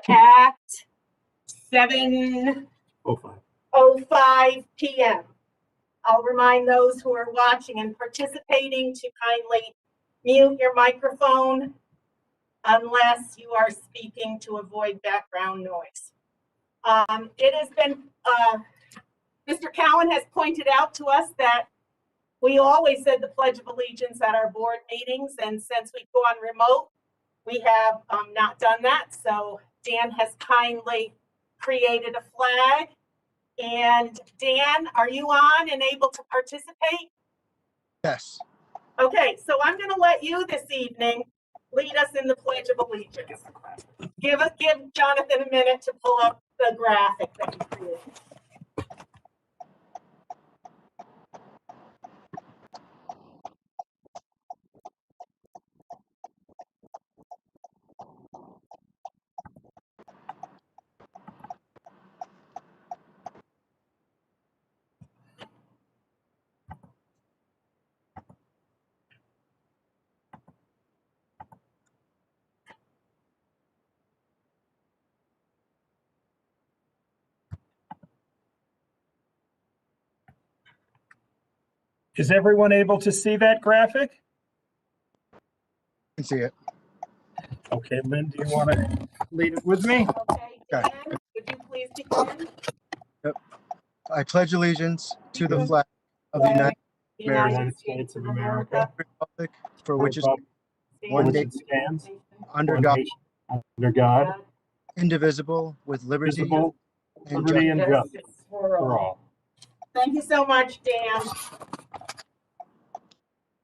at 7:05 p.m. I'll remind those who are watching and participating to kindly mute your microphone unless you are speaking to avoid background noise. It has been, Mr. Cowan has pointed out to us that we always said the Pledge of Allegiance at our board meetings, and since we've gone remote, we have not done that. So Dan has kindly created a flag. And Dan, are you on and able to participate? Yes. Okay, so I'm going to let you this evening lead us in the Pledge of Allegiance. Give Jonathan a minute to pull up the graphic that he created. Is everyone able to see that graphic? I can see it. Okay, Lynn, do you want to lead it with me? Okay, Dan, would you please begin? Yep. I pledge allegiance to the flag of the United States of America, Republic, for which is One one day stands under one God, nation, under God, indivisible, with liberty visible, and liberty and justice justice for all. for all. Thank you so much, Dan.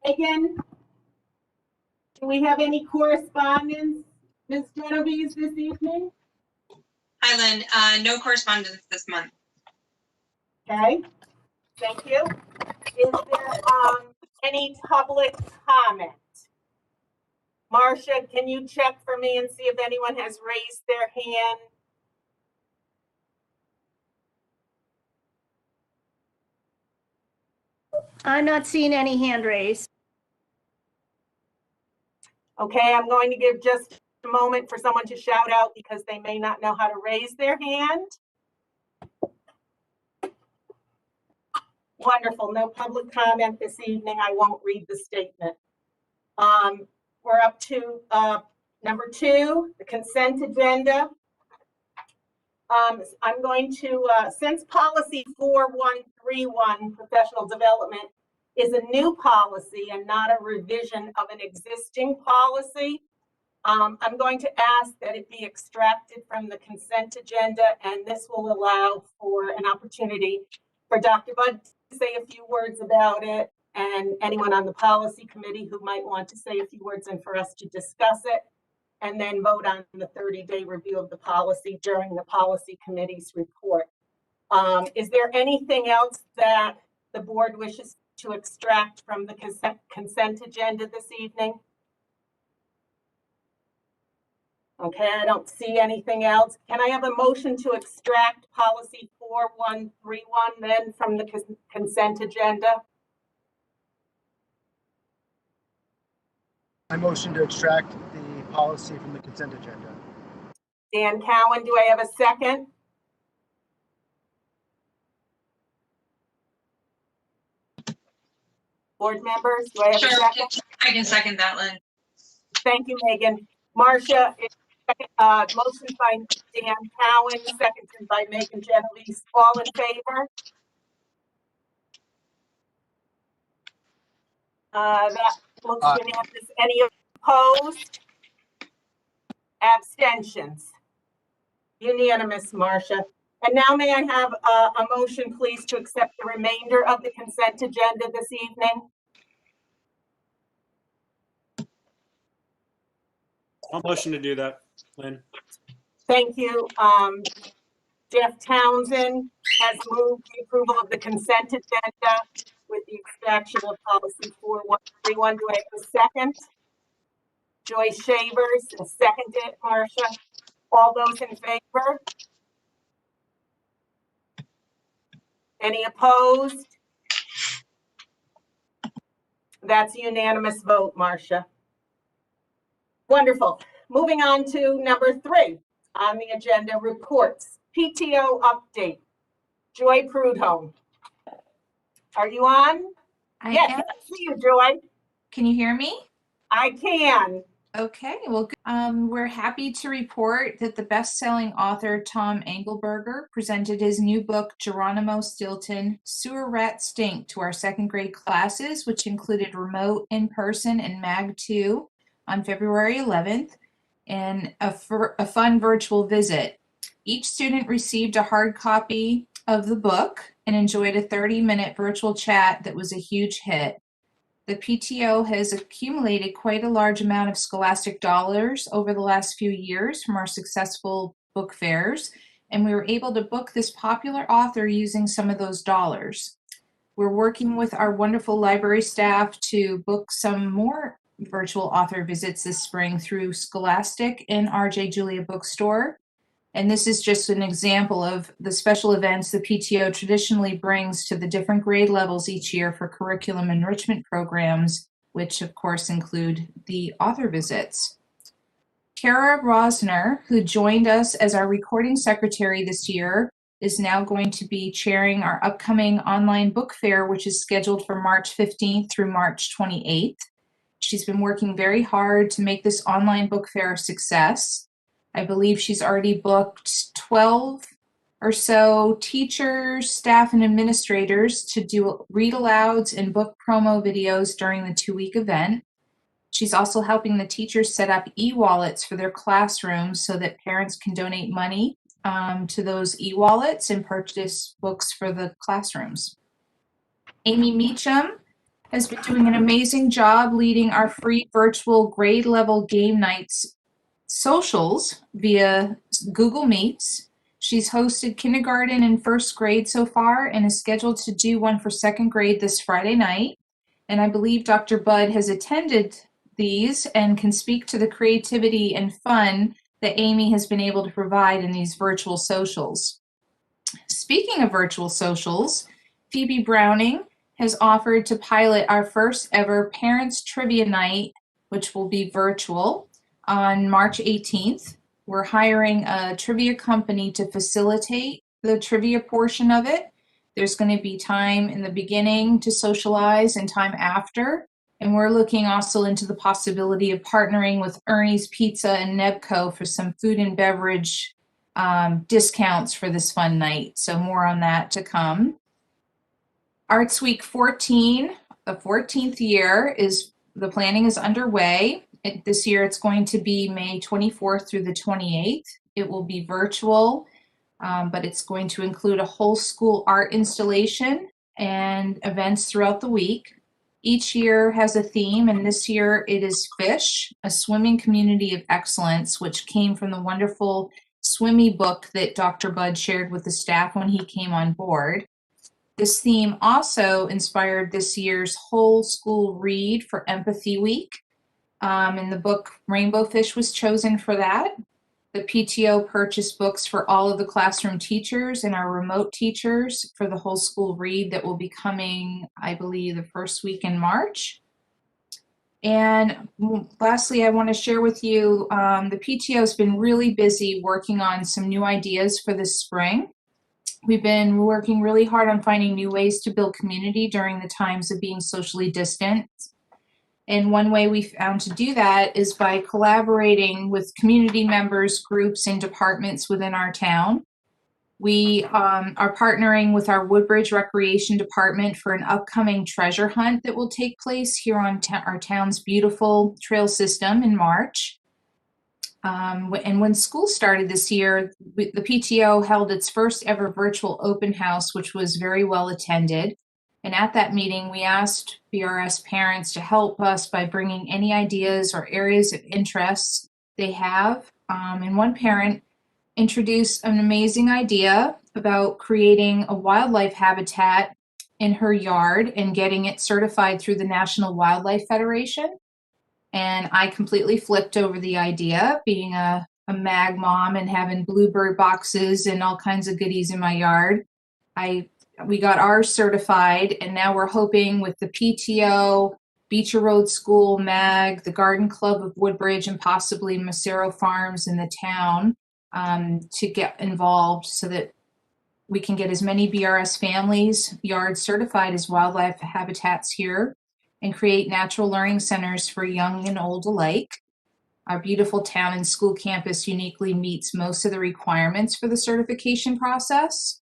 Megan, do we have any correspondence, Ms. Genovese, this evening? Hi, Lynn. No correspondence this month. Okay, thank you. Is there any public comment? Marcia, can you check for me and see if anyone has raised their hand? I'm not seeing any hand raised. Okay, I'm going to give just a moment for someone to shout out because they may not know how to raise their hand. Wonderful, no public comment this evening. I won't read the statement. We're up to number 2, the consent agenda. I'm going to, since policy 4131, professional development, is a new policy and not a revision of an existing policy, I'm going to ask that it be extracted from the consent agenda, and this will allow for an opportunity for Dr. Budd to say a few words about it, and anyone on the policy committee who might want to say a few words, and for us to discuss it, and then vote on the 30-day review of the policy during the policy committee's report. Is there anything else that the board wishes to extract from the consent agenda this evening? Okay, I don't see anything else. Can I have a motion to extract policy 4131 then from the consent agenda? I motion to extract the policy from the consent agenda. Dan Cowan, do I have a second? Board members, do I have a second? I can second that, Lynn. Thank you, Megan. Marcia, motion by Dan Cowan, seconded by Megan Genovese. All in favor? That looks unanimous. Any opposed? Abstentions? Unanimous, Marcia. And now may I have a motion, please, to accept the remainder of the consent agenda this evening? I'll motion to do that, Lynn. Thank you. Jeff Townsend has moved the approval of the consent agenda with the extraction of policy 4131. Do I have a second? Joyce Shavers has seconded. Marcia, all those in favor? Any opposed? That's a unanimous vote, Marcia. Wonderful. Moving on to number 3. On the agenda, reports, PTO update. Joy Prudhomme. Are you on? Yes, I see you, Joy. Can you hear me? I can. Okay, well, we're happy to report that the best-selling author Tom Engelberger presented his new book, Geronimo Stilton, Sewer Rat Stink, to our second grade classes, which included remote, in-person, and MAG 2 on February 11th, and a fun virtual visit. Each student received a hard copy of the book and enjoyed a 30-minute virtual chat that was a huge hit. The PTO has accumulated quite a large amount of scholastic dollars over the last few years from our successful book fairs, and we were able to book this popular author using some of those dollars. We're working with our wonderful library staff to book some more virtual author visits this spring through Scholastic and RJ Julia Bookstore. And this is just an example of the special events the PTO traditionally brings to the different grade levels each year for curriculum enrichment programs, which of course include the author visits. Kara Rosner, who joined us as our recording secretary this year, is now going to be chairing our upcoming online book fair, which is scheduled for March 15th through March 28th. She's been working very hard to make this online book fair a success. I believe she's already booked 12 or so teachers, staff, and administrators to do read-alouds and book promo videos during the 2-week event. She's also helping the teachers set up e-wallets for their classrooms so that parents can donate money to those e-wallets and purchase books for the classrooms. Amy Meacham has been doing an amazing job leading our free virtual grade level game nights socials via Google Meets. She's hosted kindergarten and first grade so far and is scheduled to do one for second grade this Friday night. And I believe Dr. Budd has attended these and can speak to the creativity and fun that Amy has been able to provide in these virtual socials. Speaking of virtual socials, Phoebe Browning has offered to pilot our first ever Parents Trivia Night, which will be virtual, on March 18th. We're hiring a trivia company to facilitate the trivia portion of it. There's going to be time in the beginning to socialize and time after. And we're looking also into the possibility of partnering with Ernie's Pizza and Nebco for some food and beverage discounts for this fun night. So more on that to come. Arts Week 14, the 14th year, the planning is underway. This year it's going to be May 24th through the 28th. It will be virtual, but it's going to include a whole school art installation and events throughout the week. Each year has a theme, and this year it is Fish, a swimming community of excellence, which came from the wonderful Swimmy book that Dr. Budd shared with the staff when he came on board. This theme also inspired this year's whole school read for Empathy Week. And the book Rainbow Fish was chosen for that. The PTO purchased books for all of the classroom teachers and our remote teachers for the whole school read that will be coming, I believe, the first week in March. And lastly, I want to share with you, the PTO has been really busy working on some new ideas for this spring. We've been working really hard on finding new ways to build community during the times of being socially distant. And one way we found to do that is by collaborating with community members, groups, and departments within our town. We are partnering with our Woodbridge Recreation Department for an upcoming treasure hunt that will take place here on our town's beautiful trail system in March. And when school started this year, the PTO held its first ever virtual open house, which was very well attended. And at that meeting, we asked BRS parents to help us by bringing any ideas or areas of interest they have. And one parent introduced an amazing idea about creating a wildlife habitat in her yard and getting it certified through the National Wildlife Federation. And I completely flipped over the idea, being a MAG mom and having bluebird boxes and all kinds of goodies in my yard. We got ours certified, and now we're hoping with the PTO, Beecher Road School, MAG, the Garden Club of Woodbridge, and possibly Macero Farms in the town, to get involved so that we can get as many BRS families yard certified as wildlife habitats here and create natural learning centers for young and old alike. Our beautiful town and school campus uniquely meets most of the requirements for the certification process.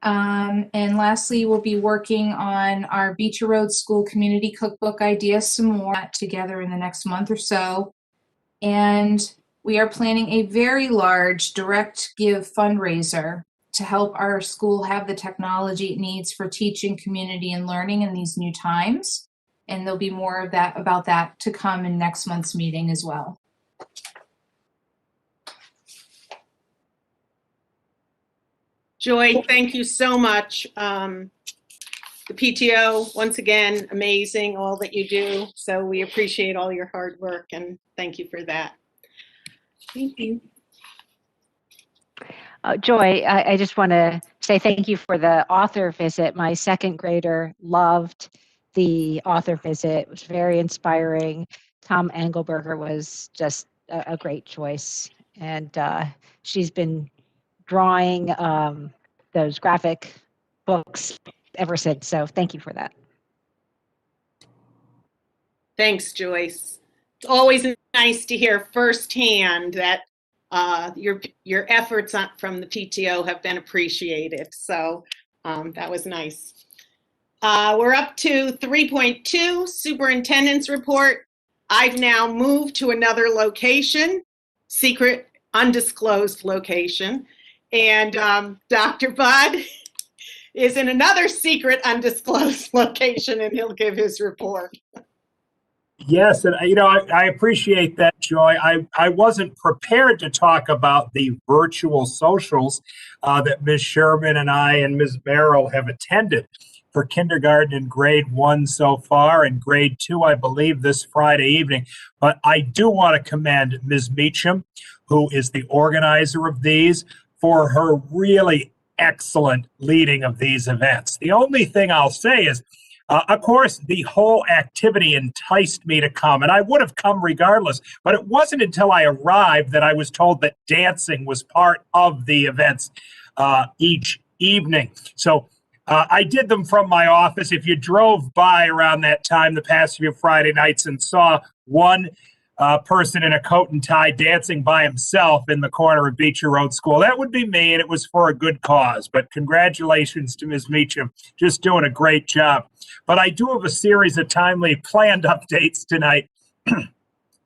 And lastly, we'll be working on our Beecher Road School Community Cookbook idea some more together in the next month or so. And we are planning a very large direct give fundraiser to help our school have the technology it needs for teaching, community, and learning in these new times. And there'll be more of that about that to come in next month's meeting as well. Joy, thank you so much. The PTO, once again, amazing, all that you do. So we appreciate all your hard work and thank you for that. Thank you. Joy, I just want to say thank you for the author visit. My second grader loved the author visit. It was very inspiring. Tom Engelberger was just a great choice. And she's been drawing those graphic books ever since. So thank you for that. Thanks, Joyce. It's always nice to hear firsthand that your efforts from the PTO have been appreciated. So that was nice. We're up to 3.2, Superintendent's Report. I've now moved to another location, secret, undisclosed location. And Dr. Bud is in another secret, undisclosed location, and he'll give his report. Yes, and I appreciate that, Joy. I wasn't prepared to talk about the virtual socials that Ms. Sherman and I and Ms. Merrill have attended for kindergarten and grade 1 so far, and grade 2, I believe, this Friday evening. But I do want to commend Ms. Meacham, who is the organizer of these, for her really excellent leading of these events. The only thing I'll say is, of course, the whole activity enticed me to come, and I would have come regardless, but it wasn't until I arrived that I was told that dancing was part of the events each evening. So I did them from my office. If you drove by around that time the past few Friday nights and saw one person in a coat and tie dancing by himself in the corner of Beecher Road School, that would be me, and it was for a good cause. But congratulations to Ms. Meacham, just doing a great job. But I do have a series of timely planned updates tonight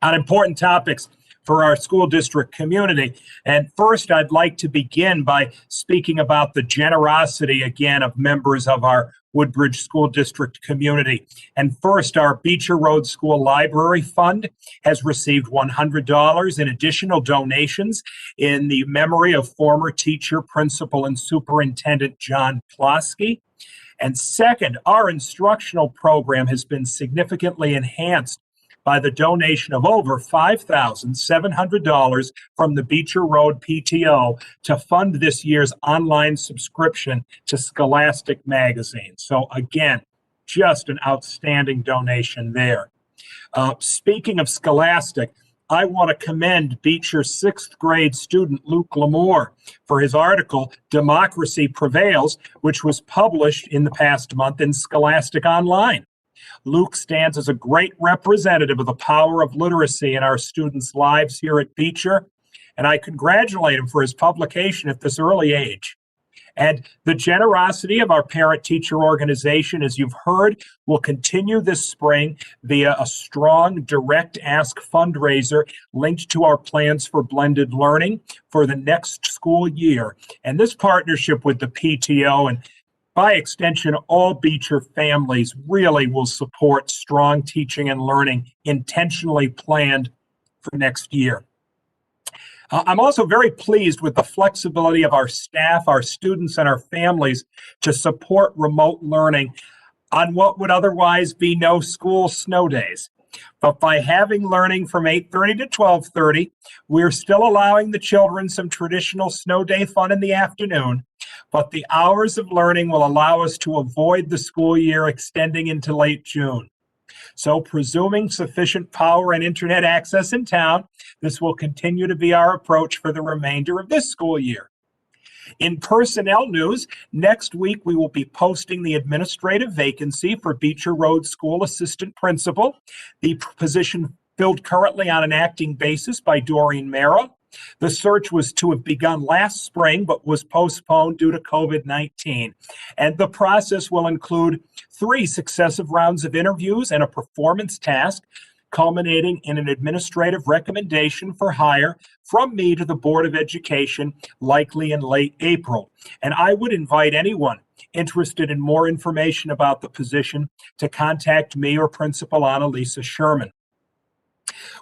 on important topics for our school district community. And first, I'd like to begin by speaking about the generosity again of members of our Woodbridge School District community. And first, our Beecher Road School Library Fund has received $100 in additional donations in the memory of former teacher, principal, and superintendent John Plosky. And second, our instructional program has been significantly enhanced by the donation of over $5,700 from the Beecher Road PTO to fund this year's online subscription to Scholastic magazine. So again, just an outstanding donation there. Speaking of Scholastic, I want to commend Beecher 6th grade student Luke Lamore for his article, Democracy Prevails, which was published in the past month in Scholastic Online. Luke stands as a great representative of the power of literacy in our students' lives here at Beecher, and I congratulate him for his publication at this early age. And the generosity of our parent-teacher organization, as you've heard, will continue this spring via a strong direct ask fundraiser linked to our plans for blended learning for the next school year. And this partnership with the PTO and by extension, all Beecher families really will support strong teaching and learning intentionally planned for next year. I'm also very pleased with the flexibility of our staff, our students, and our families to support remote learning on what would otherwise be no school snow days. But by having learning from 8:30 to 12:30, we're still allowing the children some traditional snow day fun in the afternoon, but the hours of learning will allow us to avoid the school year extending into late June. So presuming sufficient power and internet access in town, This will continue to be our approach for the remainder of this school year. In personnel news, next week we will be posting the administrative vacancy for Beecher Road School Assistant Principal. The position filled currently on an acting basis by Doreen Merrill. The search was to have begun last spring, but was postponed due to COVID-19. And the process will include 3 successive rounds of interviews and a performance task, culminating in an administrative recommendation for hire from me to the Board of Education, likely in late April. And I would invite anyone interested in more information about the position to contact me or Principal Annalisa Sherman.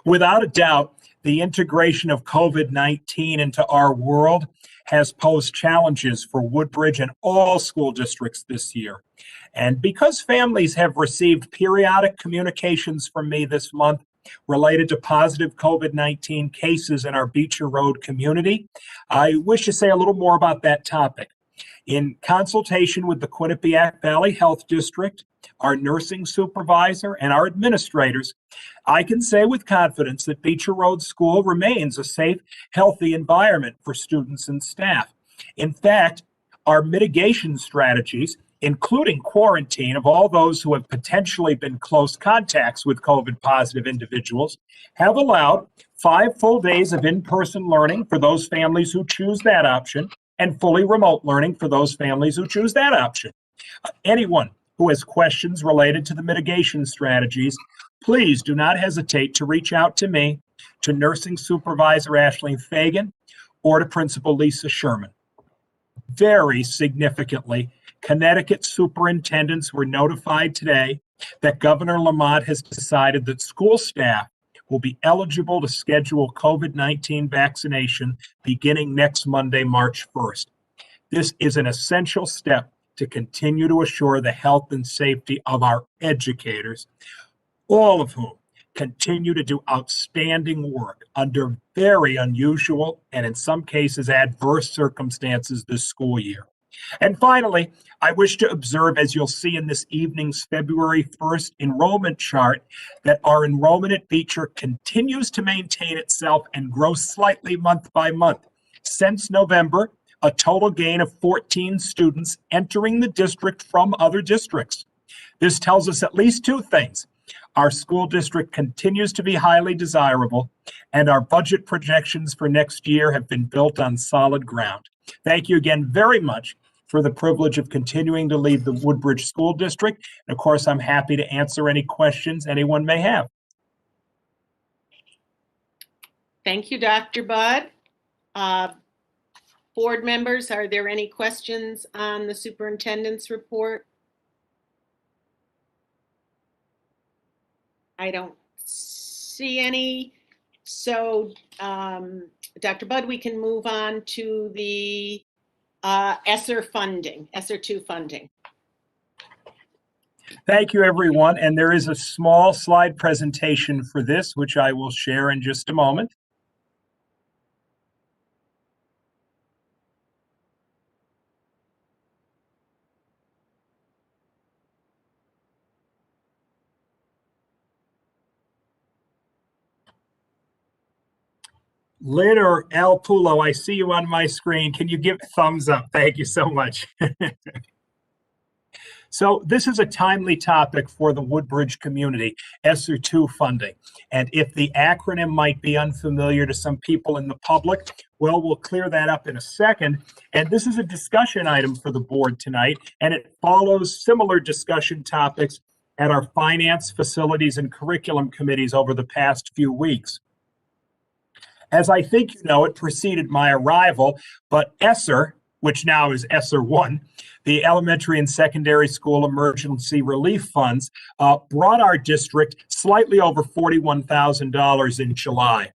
Without a doubt, the integration of COVID-19 into our world has posed challenges for Woodbridge and all school districts this year. And because families have received periodic communications from me this month related to positive COVID-19 cases in our Beecher Road community, I wish to say a little more about that topic. In consultation with the Quinnipiac Valley Health District, our nursing supervisor, and our administrators, I can say with confidence that Beecher Road School remains a safe, healthy environment for students and staff. In fact, our mitigation strategies, including quarantine of all those who have potentially been close contacts with COVID-positive individuals, have allowed 5 full days of in-person learning for those families who choose that option, and fully remote learning for those families who choose that option. Anyone who has questions related to the mitigation strategies, please do not hesitate to reach out to me, to Nursing Supervisor Ashley Fagan, or to Principal Lisa Sherman. Very significantly, Connecticut superintendents were notified today that Governor Lamont has decided that school staff will be eligible to schedule COVID-19 vaccination beginning next Monday, March 1st. This is an essential step to continue to assure the health and safety of our educators, all of whom continue to do outstanding work under very unusual and in some cases adverse circumstances this school year. And finally, I wish to observe, as you'll see in this evening's February 1st enrollment chart, that our enrollment at Beecher continues to maintain itself and grow slightly month by month. Since November, a total gain of 14 students entering the district from other districts. This tells us at least 2 things. Our school district continues to be highly desirable, and our budget projections for next year have been built on solid ground. Thank you again very much for the privilege of continuing to lead the Woodbridge School District. And of course, I'm happy to answer any questions anyone may have. Thank you, Dr. Budd. Board members, are there any questions on the superintendent's report? I don't see any. So, Dr. Budd, we can move on to the ESSER funding, ESSER 2 funding. Thank you, everyone. And there is a small slide presentation for this, which I will share in just a moment. Lynn or Al Pulo, I see you on my screen. Can you give a thumbs up? Thank you so much. So this is a timely topic for the Woodbridge community, ESSER 2 funding. And if the acronym might be unfamiliar to some people in the public, well, we'll clear that up in a second. And this is a discussion item for the board tonight, and it follows similar discussion topics at our finance, facilities, and curriculum committees over the past few weeks. As I think you know, it preceded my arrival, but ESSER, which now is ESSER 1, the Elementary and Secondary School Emergency Relief Funds, brought our district slightly over $41,000 in July.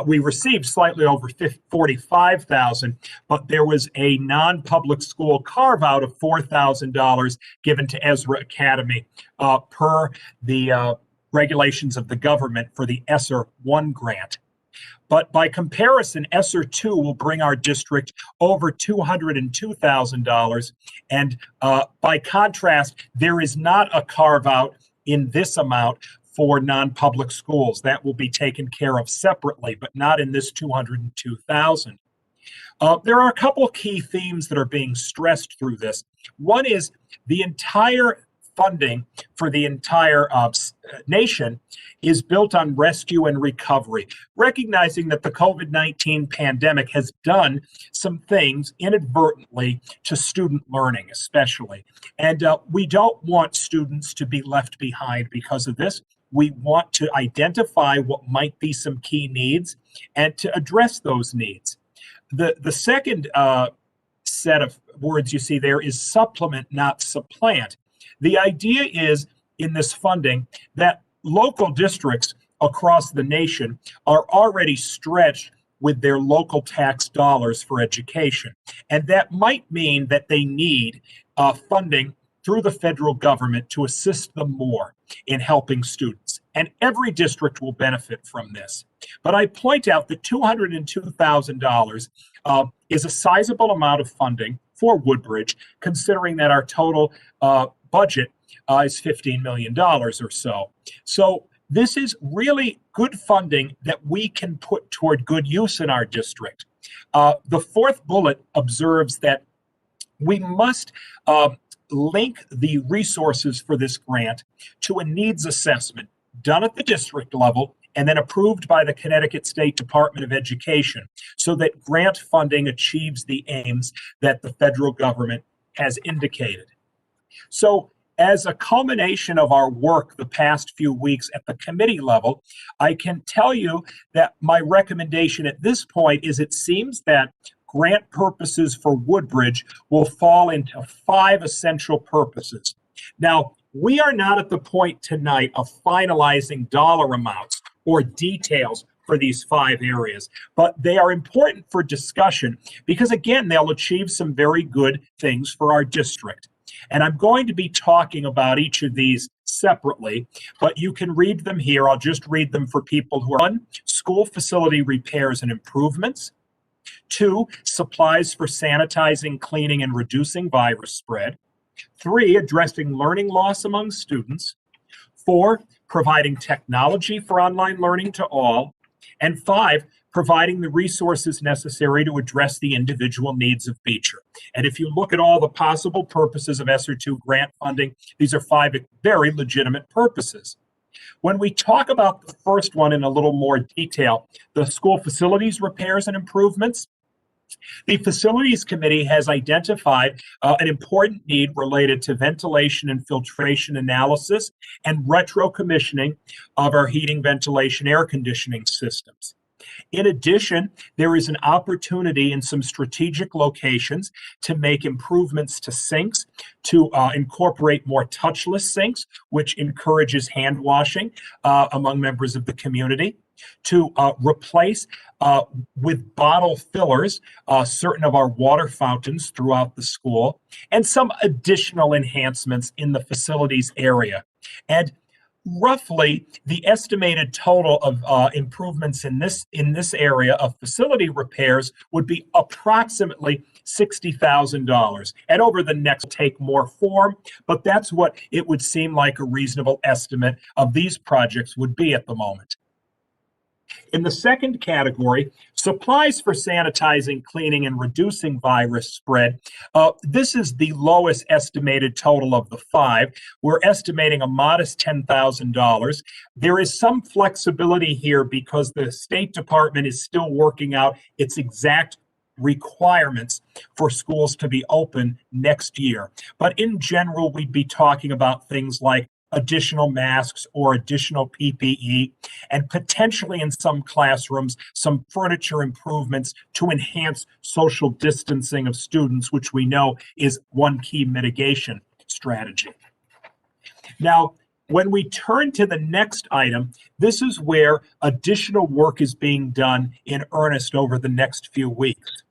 We received slightly over $45,000, but there was a non-public school carve-out of $4,000 given to Ezra Academy per the regulations of the government for the ESSER 1 grant. But by comparison, ESSER 2 will bring our district over $202,000. And by contrast, there is not a carve out in this amount for non-public schools. That will be taken care of separately, but not in this 202,000. There are a couple of key themes that are being stressed through this. One is the entire funding for the entire nation is built on rescue and recovery, recognizing that the COVID-19 pandemic has done some things inadvertently to student learning, especially. And we don't want students to be left behind because of this. We want to identify what might be some key needs and to address those needs. The second set of words you see there is supplement, not supplant. The idea is in this funding that local districts across the nation are already stretched with their local tax dollars for education. And that might mean that they need funding through the federal government to assist them more in helping students. And every district will benefit from this. But I point out that $202,000 is a sizable amount of funding for Woodbridge, considering that our total budget is $15 million or so. So this is really good funding that we can put toward good use in our district. The fourth bullet observes that we must link the resources for this grant to a needs assessment done at the district level and then approved by the Connecticut State Department of Education so that grant funding achieves the aims that the federal government has indicated. So as a culmination of our work the past few weeks at the committee level, I can tell you that my recommendation at this point is it seems that grant purposes for Woodbridge will fall into 5 essential purposes. Now, we are not at the point tonight of finalizing dollar amounts or details for these 5 areas, but they are important for discussion because, again, they'll achieve some very good things for our district. And I'm going to be talking about each of these separately, but you can read them here. I'll just read them for people who are on school facility repairs and improvements. 2, supplies for sanitizing, cleaning, and reducing virus spread. 3, addressing learning loss among students. 4, providing technology for online learning to all. And 5, providing the resources necessary to address the individual needs of Beecher. And if you look at all the possible purposes of ESSER II grant funding, these are 5 very legitimate purposes. When we talk about the first one in a little more detail, the school facilities repairs and improvements, the Facilities Committee has identified an important need related to ventilation and filtration analysis and retro-commissioning of our heating, ventilation, air conditioning systems. In addition, there is an opportunity in some strategic locations to make improvements to sinks, to incorporate more touchless sinks, which encourages hand washing among members of the community, to replace with bottle fillers certain of our water fountains throughout the school, and some additional enhancements in the facilities area. And roughly, the estimated total of improvements in this area of facility repairs would be approximately $60,000. And over the next take more form, but that's what it would seem like a reasonable estimate of these projects would be at the moment. In the second category, supplies for sanitizing, cleaning, and reducing virus spread. This is the lowest estimated total of the 5. We're estimating a modest $10,000. There is some flexibility here because the State Department is still working out its exact requirements for schools to be open next year. But in general, we'd be talking about things like additional masks or additional PPE, and potentially in some classrooms, some furniture improvements to enhance social distancing of students, which we know is one key mitigation strategy. Now, when we turn to the next item, this is where additional work is being done in earnest over the next few weeks.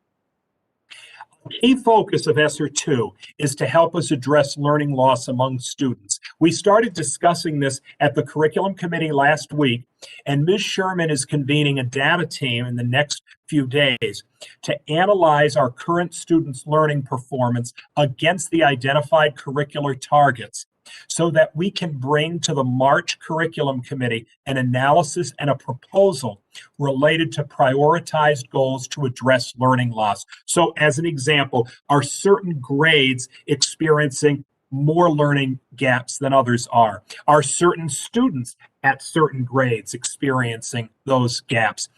A key focus of ESSER II is to help us address learning loss among students. We started discussing this at the curriculum committee last week, and Ms. Sherman is convening a data team in the next few days to analyze our current students' learning performance against the identified curricular targets so that we can bring to the March Curriculum Committee an analysis and a proposal related to prioritized goals to address learning loss. So as an example, are certain grades experiencing more learning gaps than others are? Are certain students at certain grades experiencing those gaps?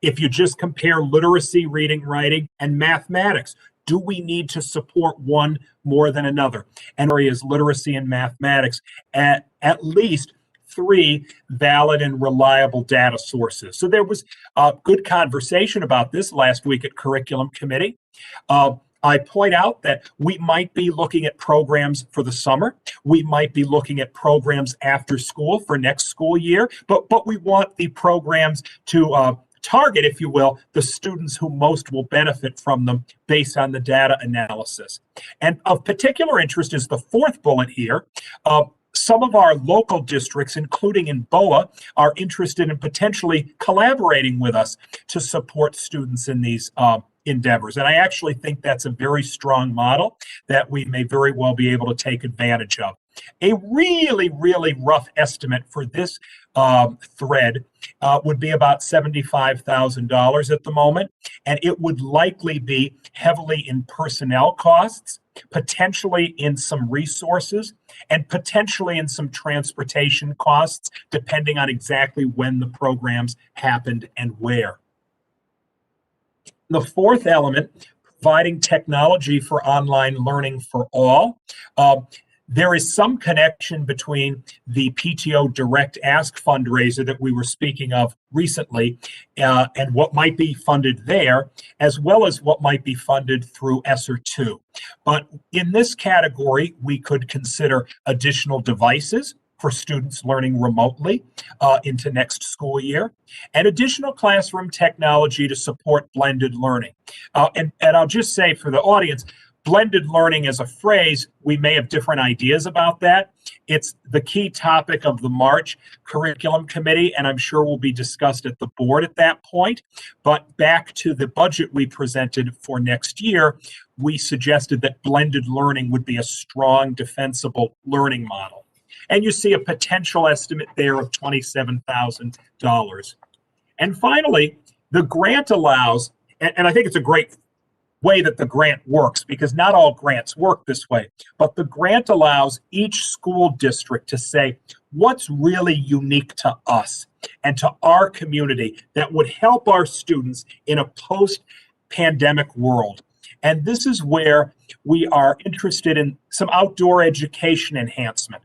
If you just compare literacy, reading, writing, and mathematics, do we need to support one more than another? And areas literacy and mathematics at least 3 valid and reliable data sources. So there was a good conversation about this last week at Curriculum Committee. I point out that we might be looking at programs for the summer. We might be looking at programs after school for next school year, but we want the programs to target, if you will, the students who most will benefit from them based on the data analysis. And of particular interest is the 4th bullet here. Some of our local districts, including in BOA, are interested in potentially collaborating with us to support students in these endeavors. And I actually think that's a very strong model that we may very well be able to take advantage of. A really, really rough estimate for this thread would be about $75,000 at the moment, and it would likely be heavily in personnel costs, potentially in some resources, and potentially in some transportation costs, depending on exactly when the programs happened and where. The 4th element, providing technology for online learning for all. There is some connection between the PTO Direct Ask fundraiser that we were speaking of recently and what might be funded there, as well as what might be funded through ESSER 2. But in this category, we could consider additional devices for students learning remotely into next school year, and additional classroom technology to support blended learning. And I'll just say for the audience, blended learning as a phrase, we may have different ideas about that. It's the key topic of the March Curriculum Committee, and I'm sure will be discussed at the board at that point. But back to the budget we presented for next year, we suggested that blended learning would be a strong, defensible learning model. And you see a potential estimate there of $27,000. And finally, the grant allows, and I think it's a great way that the grant works, because not all grants work this way, but the grant allows each school district to say what's really unique to us and to our community that would help our students in a post-pandemic world. And this is where we are interested in some outdoor education enhancement.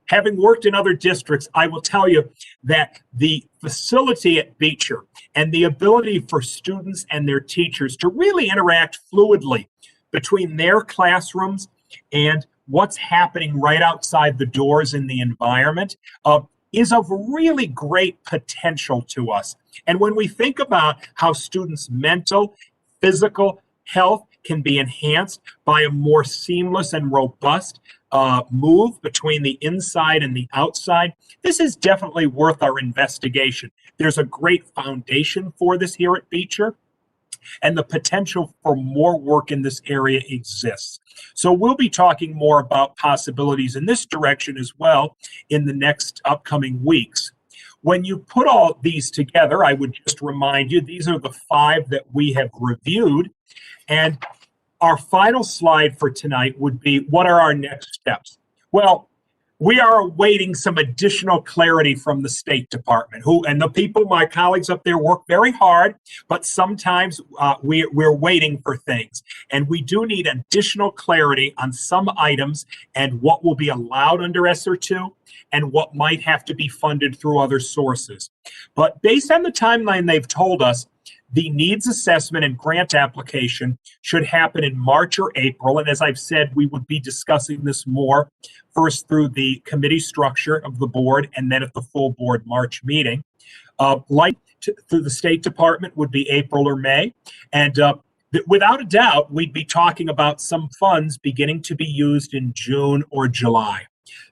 Having worked in other districts, I will tell you that the facility at Beecher and the ability for students and their teachers to really interact fluidly between their classrooms and what's happening right outside the doors in the environment is of really great potential to us. And when we think about how students' mental, physical health can be enhanced by a more seamless and robust move between the inside and the outside, this is definitely worth our investigation. There's a great foundation for this here at Beecher, and the potential for more work in this area exists. So we'll be talking more about possibilities in this direction as well in the next upcoming weeks. When you put all these together, I would just remind you, these are the 5 that we have reviewed. And our final slide for tonight would be, what are our next steps? Well, we are awaiting some additional clarity from the State Department, and the people, my colleagues up there, work very hard, but sometimes we're waiting for things. And we do need additional clarity on some items and what will be allowed under ESSER 2 and what might have to be funded through other sources. But based on the timeline they've told us, the needs assessment and grant application should happen in March or April. And as I've said, we would be discussing this more first through the committee structure of the board and then at the full board March meeting. Through the State Department would be April or May. And without a doubt, we'd be talking about some funds beginning to be used in June or July.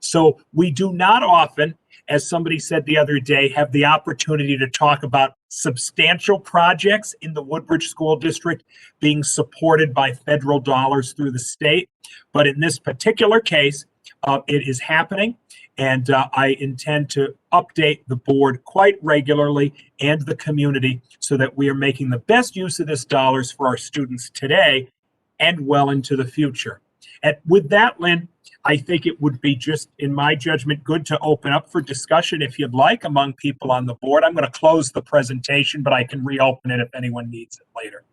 So we do not often, as somebody said the other day, have the opportunity to talk about substantial projects in the Woodbridge School District being supported by federal dollars through the state. But in this particular case, It is happening, and I intend to update the board quite regularly and the community so that we are making the best use of this dollars for our students today and well into the future. And with that, Lynn, I think it would be just, in my judgment, good to open up for discussion if you'd like among people on the board. I'm going to close the presentation, but I can reopen it if anyone needs it later.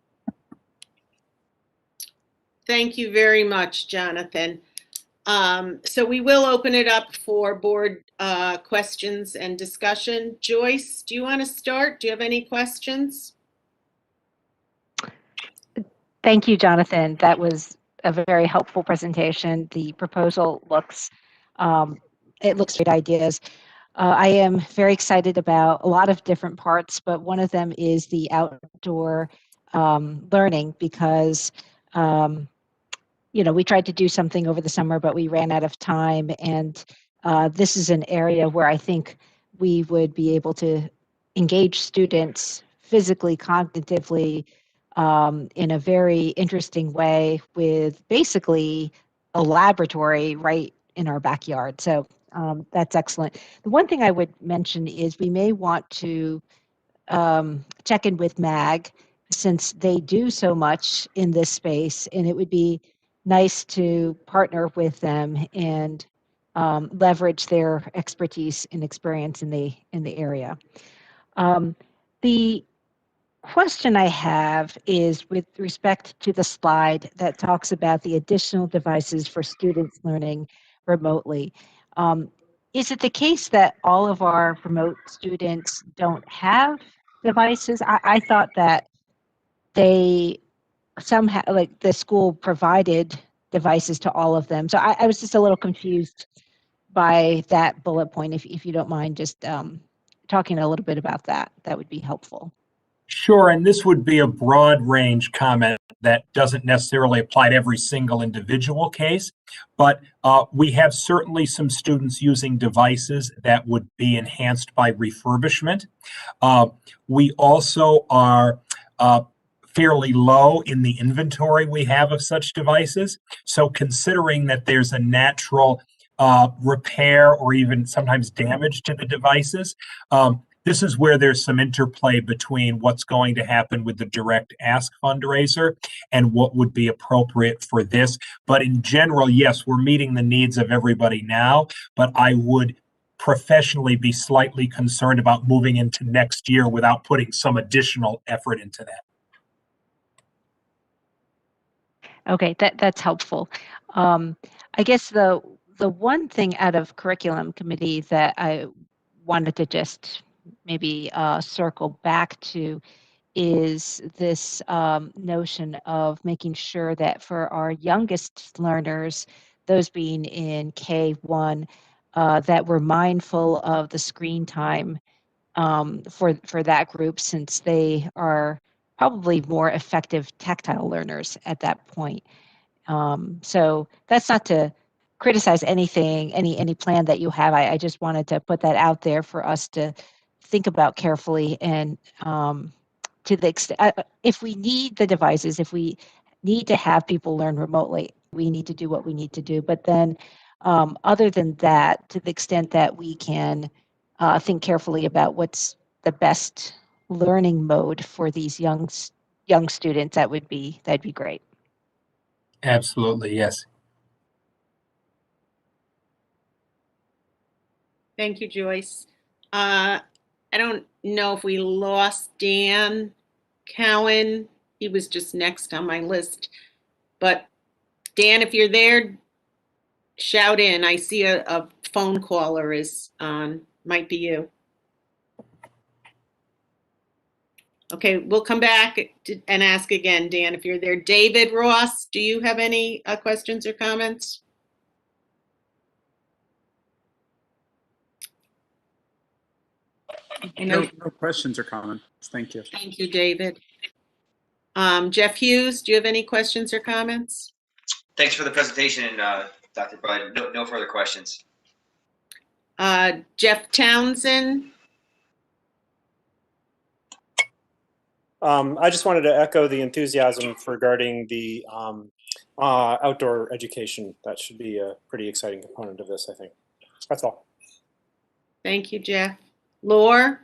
Thank you very much, Jonathan. So we will open it up for board questions and discussion. Joyce, do you want to start? Do you have any questions? Thank you, Jonathan. That was a very helpful presentation. The proposal looks, it looks great ideas. I am very excited about a lot of different parts, but one of them is the outdoor learning because, you know, we tried to do something over the summer, but we ran out of time. And this is an area where I think we would be able to engage students physically, cognitively, in a very interesting way with basically a laboratory right in our backyard. So that's excellent. The one thing I would mention is we may want to check in with MAG since they do so much in this space, and it would be nice to partner with them and leverage their expertise and experience in the area. The question I have is with respect to the slide that talks about the additional devices for students learning remotely. Is it the case that all of our remote students don't have devices? I thought that they somehow, like the school provided devices to all of them. So I was just a little confused by that bullet point. If you don't mind just talking a little bit about that, that would be helpful. Sure, and this would be a broad range comment that doesn't necessarily apply to every single individual case, but we have certainly some students using devices that would be enhanced by refurbishment. We also are fairly low in the inventory we have of such devices, so considering that there's a natural repair or even sometimes damage to the devices, this is where there's some interplay between what's going to happen with the Direct Ask fundraiser and what would be appropriate for this. But in general, yes, we're meeting the needs of everybody now, but I would professionally be slightly concerned about moving into next year without putting some additional effort into that. Okay, that's helpful. I guess the one thing out of curriculum committee that I wanted to just maybe circle back to is this notion of making sure that for our youngest learners, those being in K1, that we're mindful of the screen time for that group, since they are probably more effective tactile learners at that point. So that's not to criticize anything, any plan that you have. I just wanted to put that out there for us to think about carefully, and to the extent, if we need the devices, if we need to have people learn remotely, we need to do what we need to do. But then other than that, to the extent that we can think carefully about what's the best learning mode for these young students, that'd be great. Absolutely, yes. Thank you, Joyce. I don't know if we lost Dan Cowan. He was just next on my list. But Dan, if you're there, shout in. I see a phone caller is on. Might be you. Okay, we'll come back and ask again, Dan, if you're there. David Ross, do you have any questions or comments? No questions or comments. Thank you. Thank you, David. Jeff Hughes, do you have any questions or comments? Thanks for the presentation, Dr. Bud. No further questions. Jeff Townsend. I just wanted to echo the enthusiasm regarding the outdoor education. That should be a pretty exciting component of this, I think. That's all. Thank you, Jeff. Laura?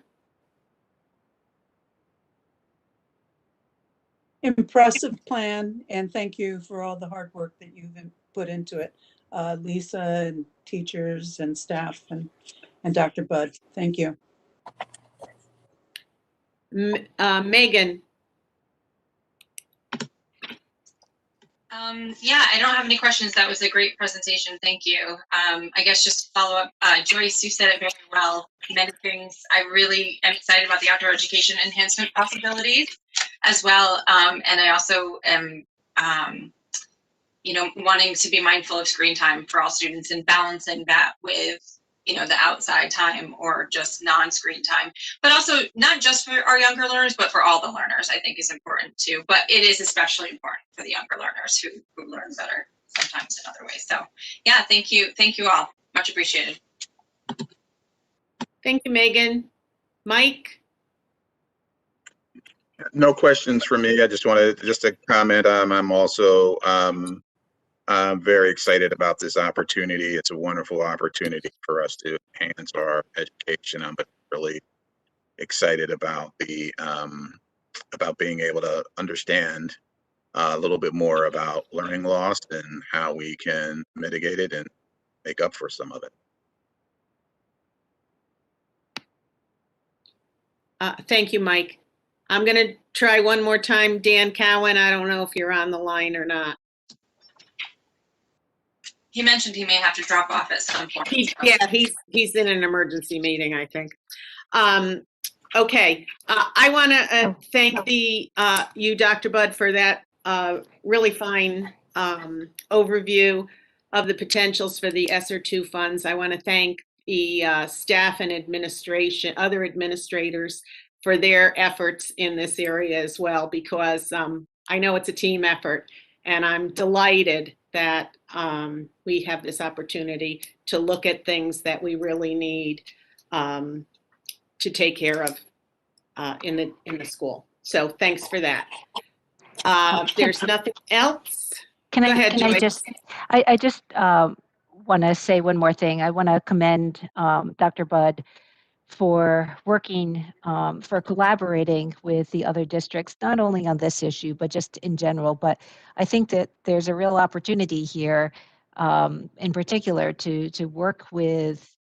Impressive plan, and thank you for all the hard work that you've put into it. Lisa and teachers and staff and Dr. Budd, thank you. Megan? Yeah, I don't have any questions. That was a great presentation. Thank you. I guess just to follow up, Joyce, you said it very well. Many things. I really am excited about the outdoor education enhancement possibilities as well. And I also am, wanting to be mindful of screen time for all students and balancing that with, the outside time or just non-screen time, but also not just for our younger learners, but for all the learners, I think is important too. But it is especially important for the younger learners who learn better sometimes in other ways. So yeah, thank you. Thank you all. Much appreciated. Thank you, Megan. Mike? No questions for me. I just wanted to comment. I'm also very excited about this opportunity. It's a wonderful opportunity for us to enhance our education. I'm really excited about about being able to understand a little bit more about learning loss and how we can mitigate it and make up for some of it. Thank you, Mike. I'm going to try one more time. Dan Cowan, I don't know if you're on the line or not. He mentioned he may have to drop off at some point. He's in an emergency meeting, I think. Okay, I want to thank you, Dr. Budd, for that really fine overview of the potentials for the ESSER II funds. I want to thank the staff and administration, other administrators, for their efforts in this area as well, because I know it's a team effort, and I'm delighted that we have this opportunity to look at things that we really need to take care of in the school. So thanks for that. There's nothing else. Can Go I, ahead, can I Joyce. just, I just want to say one more thing. I want to commend Dr. Budd for working, for collaborating with the other districts, not only on this issue, but just in general. But I think that there's a real opportunity here, in particular, to work with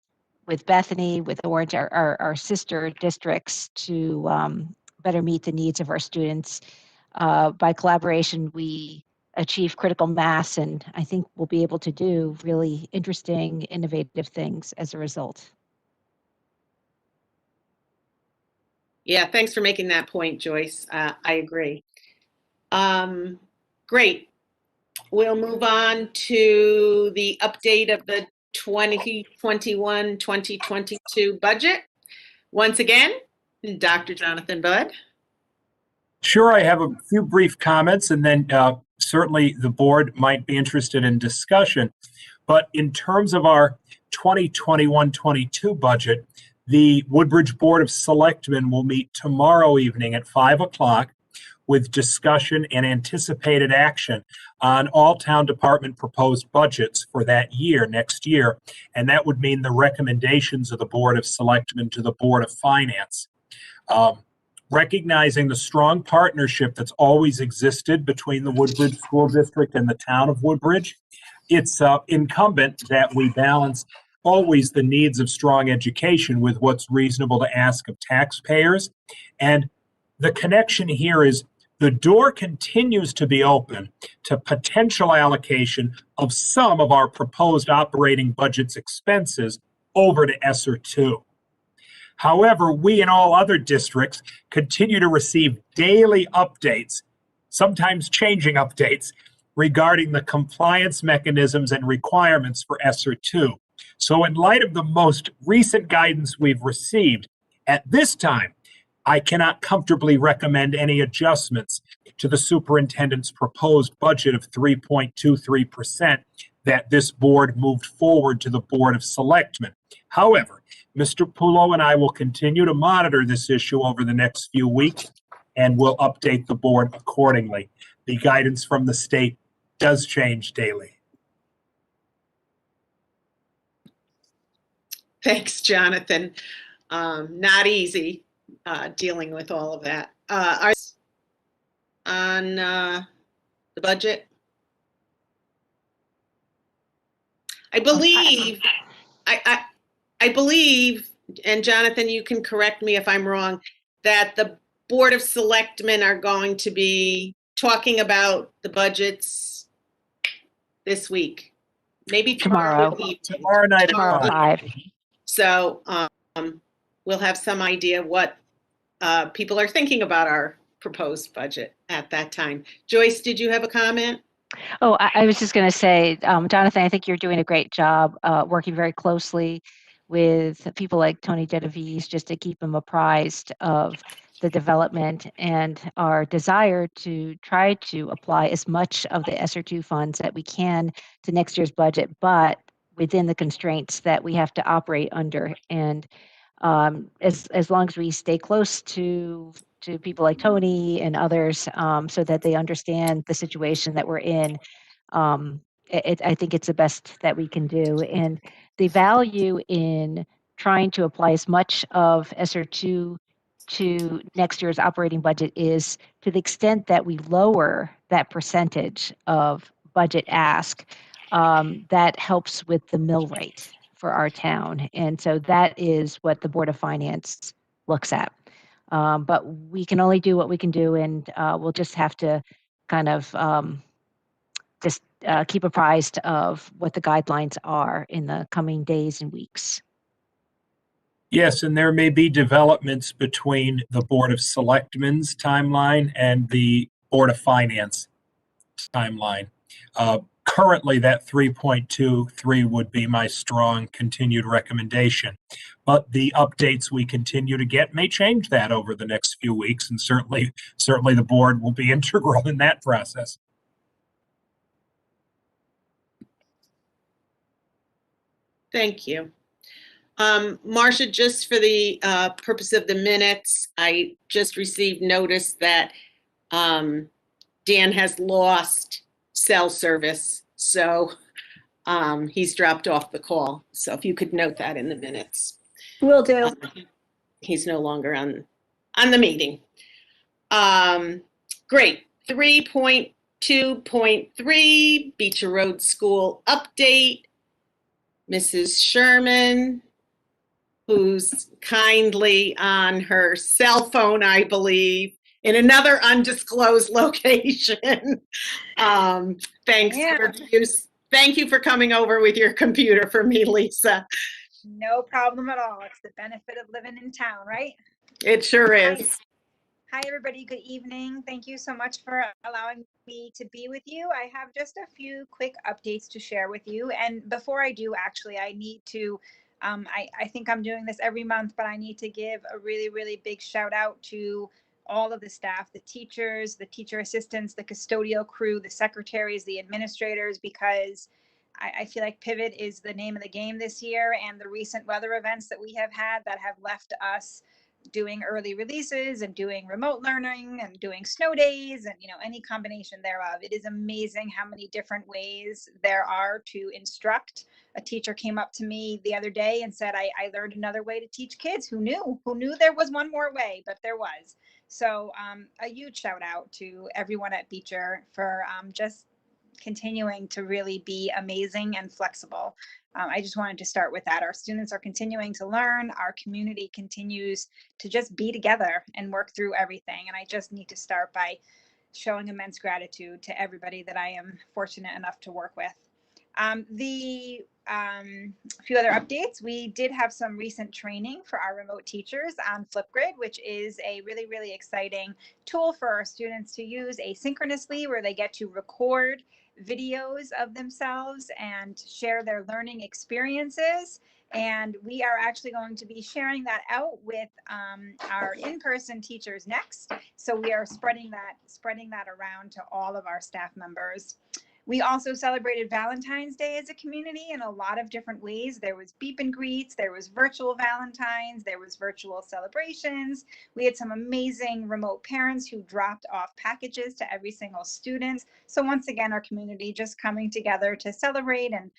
Bethany, with Orange, our sister districts, to better meet the needs of our students. By collaboration, we achieve critical mass, and I think we'll be able to do really interesting, innovative things as a result. Yeah, thanks for making that point, Joyce. I agree. Great. We'll move on to the update of the 2021-2022 budget. Once again, Dr. Jonathan Budd. Sure, I have a few brief comments, and then certainly the board might be interested in discussion. But in terms of our 2021-22 budget, the Woodbridge Board of Selectmen will meet tomorrow evening at 5 o'clock with discussion and anticipated action on all town department proposed budgets for that year, next year. And that would mean the recommendations of the Board of Selectmen to the Board of Finance. Recognizing the strong partnership that's always existed between the Woodbridge School District and the town of Woodbridge, it's incumbent that we balance always the needs of strong education with what's reasonable to ask of taxpayers. And the connection here is the door continues to be open to potential allocation of some of our proposed operating budget's expenses over to ESSER II. However, we and all other districts continue to receive daily updates, sometimes changing updates, regarding the compliance mechanisms and requirements for ESSER II. So in light of the most recent guidance we've received, at this time, I cannot comfortably recommend any adjustments to the superintendent's proposed budget of 3.23% that this board moved forward to the Board of Selectmen. However, Mr. Pullo and I will continue to monitor this issue over the next few weeks, and we'll update the board accordingly. The guidance from the state does change daily. Thanks, Jonathan. Not easy dealing with all of that. On the budget, I believe, I believe, and Jonathan, you can correct me if I'm wrong, that the Board of Selectmen are going to be talking about the budgets this week, maybe Tomorrow. Tomorrow night at Tomorrow at 5. So we'll have some idea what people are thinking about our proposed budget at that time. Joyce, did you have a comment? Oh, I was just going to say, Jonathan, I think you're doing a great job working very closely with people like Tony Genovese just to keep them apprised of the development and our desire to try to apply as much of the ESSER 2 funds that we can to next year's budget, but within the constraints that we have to operate under. And as long as we stay close to people like Tony and others, so that they understand the situation that we're in, I think it's the best that we can do. And the value in trying to apply as much of ESSER 2 to next year's operating budget is to the extent that we lower that percentage of budget ask, that helps with the mill rate for our town. And so that is what the Board of Finance looks at. But we can only do what we can do, and we'll just have to kind of keep apprised of what the guidelines are in the coming days and weeks. Yes, and there may be developments between the Board of Selectmen's timeline and the Board of Finance timeline. Currently, that 3.23 would be my strong continued recommendation. But the updates we continue to get may change that over the next few weeks, and certainly the board will be integral in that process. Thank you. Marcia, just for the purpose of the minutes, I just received notice that Dan has lost cell service, so he's dropped off the call. So if you could note that in the minutes. Will do. He's no longer on the meeting. Great. 3.2.3 Beecher Road School update. Mrs. Sherman, who's kindly on her cell phone, I believe, in another undisclosed location. Thank you for coming over with your computer for me, Lisa. No problem at all. It's the benefit of living in town, right? It sure is. Hi, everybody. Good evening. Thank you so much for allowing me to be with you. I have just a few quick updates to share with you. And before I do, actually, I need to, I think I'm doing this every month, but I need to give a really, really big shout out to all of the staff, the teachers, the teacher assistants, the custodial crew, the secretaries, the administrators, because I feel like pivot is the name of the game this year, and the recent weather events that we have had that have left us doing early releases and doing remote learning and doing snow days and, any combination thereof. It is amazing how many different ways there are to instruct. A teacher came up to me the other day and said, I learned another way to teach kids. Who knew there was one more way, but there was. So a huge shout out to everyone at Beecher for just continuing to really be amazing and flexible. I just wanted to start with that. Our students are continuing to learn. Our community continues to just be together and work through everything. And I just need to start by showing immense gratitude to everybody that I am fortunate enough to work with. The few other updates. We did have some recent training for our remote teachers on Flipgrid, which is a really, really exciting tool for our students to use asynchronously, where they get to record videos of themselves and share their learning experiences. And we are actually going to be sharing that out with our in-person teachers next. So we are spreading that around to all of our staff members. We also celebrated Valentine's Day as a community in a lot of different ways. There was beep and greets, there was virtual Valentines, there was virtual celebrations. We had some amazing remote parents who dropped off packages to every single student. So once again, our community just coming together to celebrate, and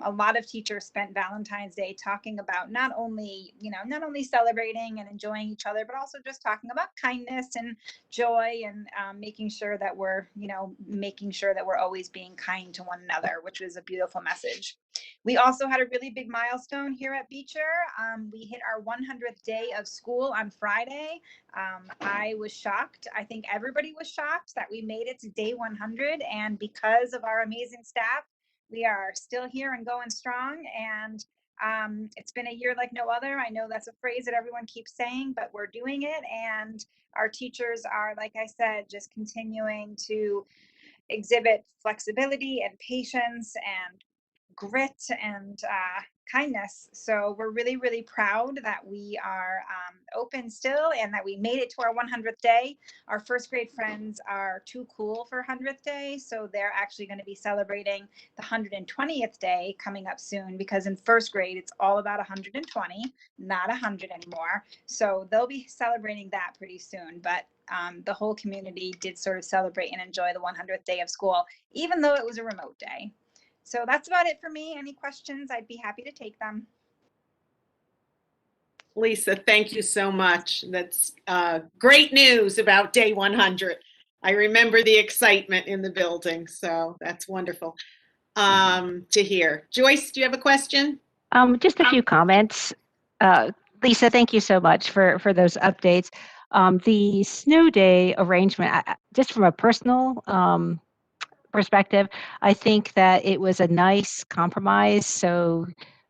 a lot of teachers spent Valentine's Day talking about not only celebrating and enjoying each other, but also just talking about kindness and joy, and making sure that we're always being kind to one another, which was a beautiful message. We also had a really big milestone here at Beecher. We hit our 100th day of school on Friday. I was shocked. I think everybody was shocked that we made it to day 100. And because of our amazing staff, we are still here and going strong. And it's been a year like no other. I know that's a phrase that everyone keeps saying, but we're doing it. And our teachers are, like I said, just continuing to exhibit flexibility and patience and grit and kindness. So we're really, really proud that we are open still and that we made it to our 100th day. Our first grade friends are too cool for 100th day, so they're actually going to be celebrating the 120th day coming up soon, because in first grade it's all about 120, not 100 anymore. So they'll be celebrating that pretty soon. But the whole community did sort of celebrate and enjoy the 100th day of school, even though it was a remote day. So that's about it for me. Any questions? I'd be happy to take them. Lisa, thank you so much. That's great news about day 100. I remember the excitement in the building, so that's wonderful to hear. Joyce, do you have a question? Just a few comments. Lisa, thank you so much for those updates. The snow day arrangement, just from a personal perspective, I think that it was a nice compromise. So,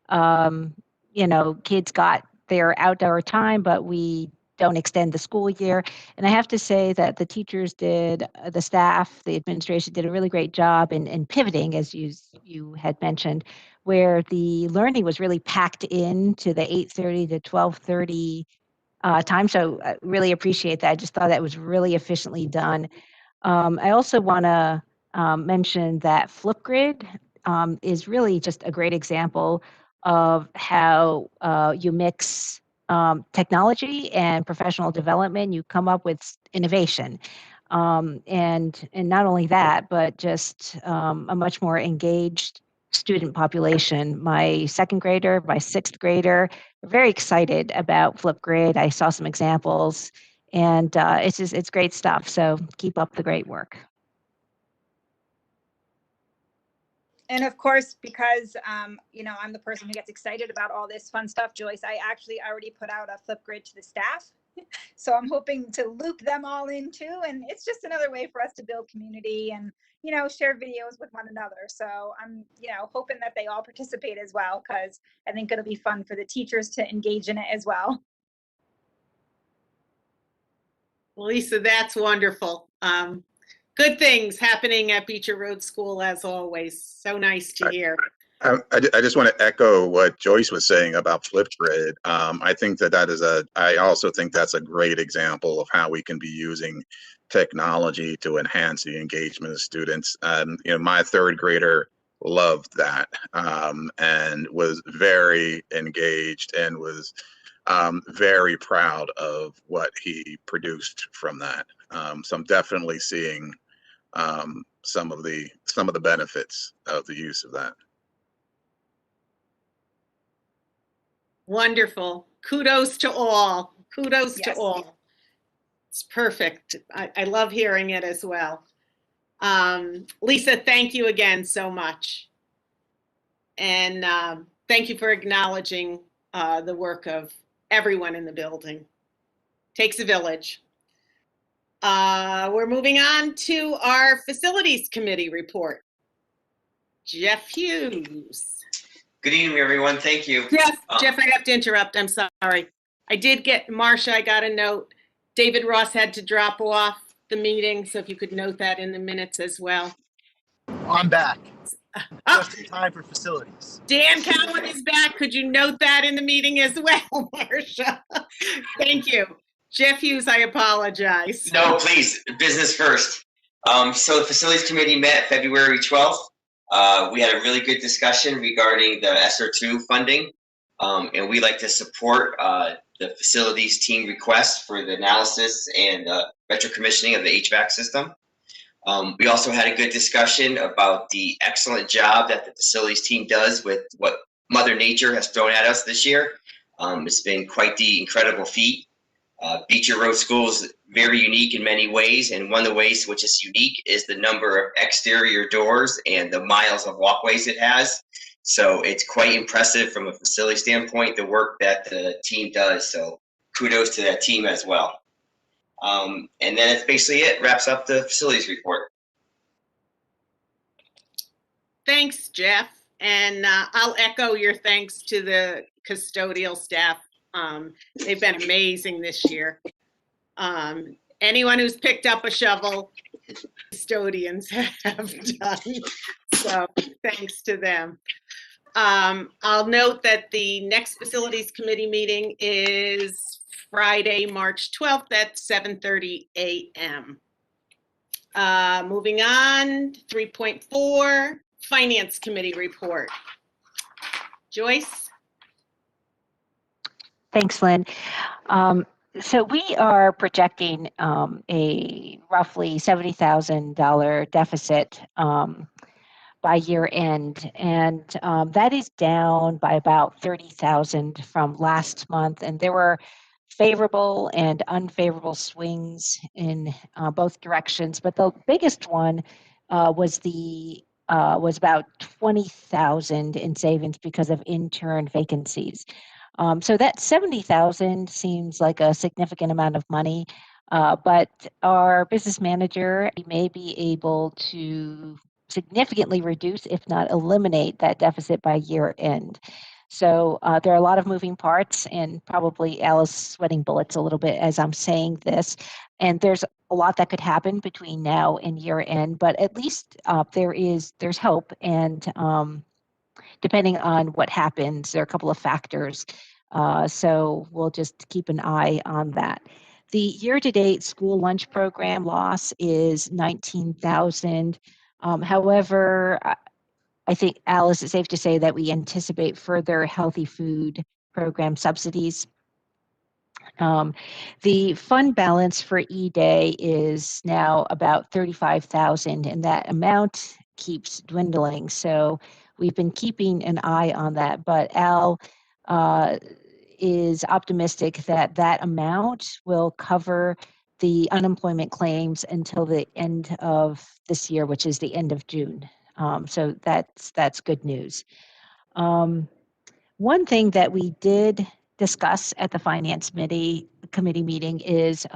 kids got their outdoor time, but we don't extend the school year. And I have to say that the teachers did, the staff, the administration did a really great job in pivoting, as you had mentioned, where the learning was really packed into the 8:30 to 12:30 time. So I really appreciate that. I just thought that was really efficiently done. I also want to mention that Flipgrid is really just a great example of how you mix technology and professional development. You come up with innovation. And not only that, but just a much more engaged student population. My second grader, my sixth grader, are very excited about Flipgrid. I saw some examples, and it's great stuff. So keep up the great work. And of course, because I'm the person who gets excited about all this fun stuff, Joyce, I actually already put out a Flipgrid to the staff. So I'm hoping to loop them all in too. And it's just another way for us to build community and, share videos with one another. So I'm, hoping that they all participate as well, because I think it'll be fun for the teachers to engage in it as well. Lisa, that's wonderful. Good things happening at Beecher Road School as always. So nice to hear. I just want to echo what Joyce was saying about Flipgrid. I think I also think that's a great example of how we can be using technology to enhance the engagement of students. My third grader loved that and was very engaged and was very proud of what he produced from that. So I'm definitely seeing some of the benefits of the use of that. Wonderful. Kudos to all. Kudos to all. It's perfect. I love hearing it as well. Lisa, thank you again so much. And thank you for acknowledging the work of everyone in the building. Takes a village. We're moving on to our Facilities Committee report. Jeff Hughes. Good evening, everyone. Thank you. Jeff, I have to interrupt. I'm sorry. I did get, Marcia, I got a note. David Ross had to drop off the meeting, so if you could note that in the minutes as well. I'm back. Just in time for facilities. Dan Cowan is back. Could you note that in the meeting as well, Marcia? Thank you. Jeff Hughes, I apologize. No, please. Business first. So the facilities committee met February 12th. We had a really good discussion regarding the SR2 funding, and we like to support the facilities team request for the analysis and retro commissioning of the HVAC system. We also had a good discussion about the excellent job that the facilities team does with what Mother Nature has thrown at us this year. It's been quite the incredible feat. Beecher Road School is very unique in many ways, and one of the ways which is unique is the number of exterior doors and the miles of walkways it has. So it's quite impressive from a facility standpoint, the work that the team does. So kudos to that team as well. And then that's basically it. Wraps up the facilities report. Thanks, Jeff. And I'll echo your thanks to the custodial staff. They've been amazing this year. Anyone who's picked up a shovel, custodians have done. So thanks to them. I'll note that the next facilities committee meeting is Friday, March 12th at 7:30 a.m. Moving on, 3.4, Finance Committee report. Joyce? Thanks, Lynn. So we are projecting a roughly $70,000 deficit by year end, and that is down by about $30,000 from last month. And there were favorable and unfavorable swings in both directions, but the biggest one was about $20,000 in savings because of intern vacancies. So that $70,000 seems like a significant amount of money, but our business manager may be able to significantly reduce, if not eliminate, that deficit by year end. So there are a lot of moving parts, and probably Alice sweating bullets a little bit as I'm saying this. And there's a lot that could happen between now and year end, but at least there's hope. And depending on what happens, there are a couple of factors. So we'll just keep an eye on that. The year-to-date school lunch program loss is $19,000. However, I think, Alice, it's safe to say that we anticipate further healthy food program subsidies. The fund balance for E-Day is now about $35,000, and that amount keeps dwindling. So we've been keeping an eye on that, but Al is optimistic that that amount will cover the unemployment claims until the end of this year, which is the end of June. So that's good news. One thing that we did discuss at the Finance Committee meeting is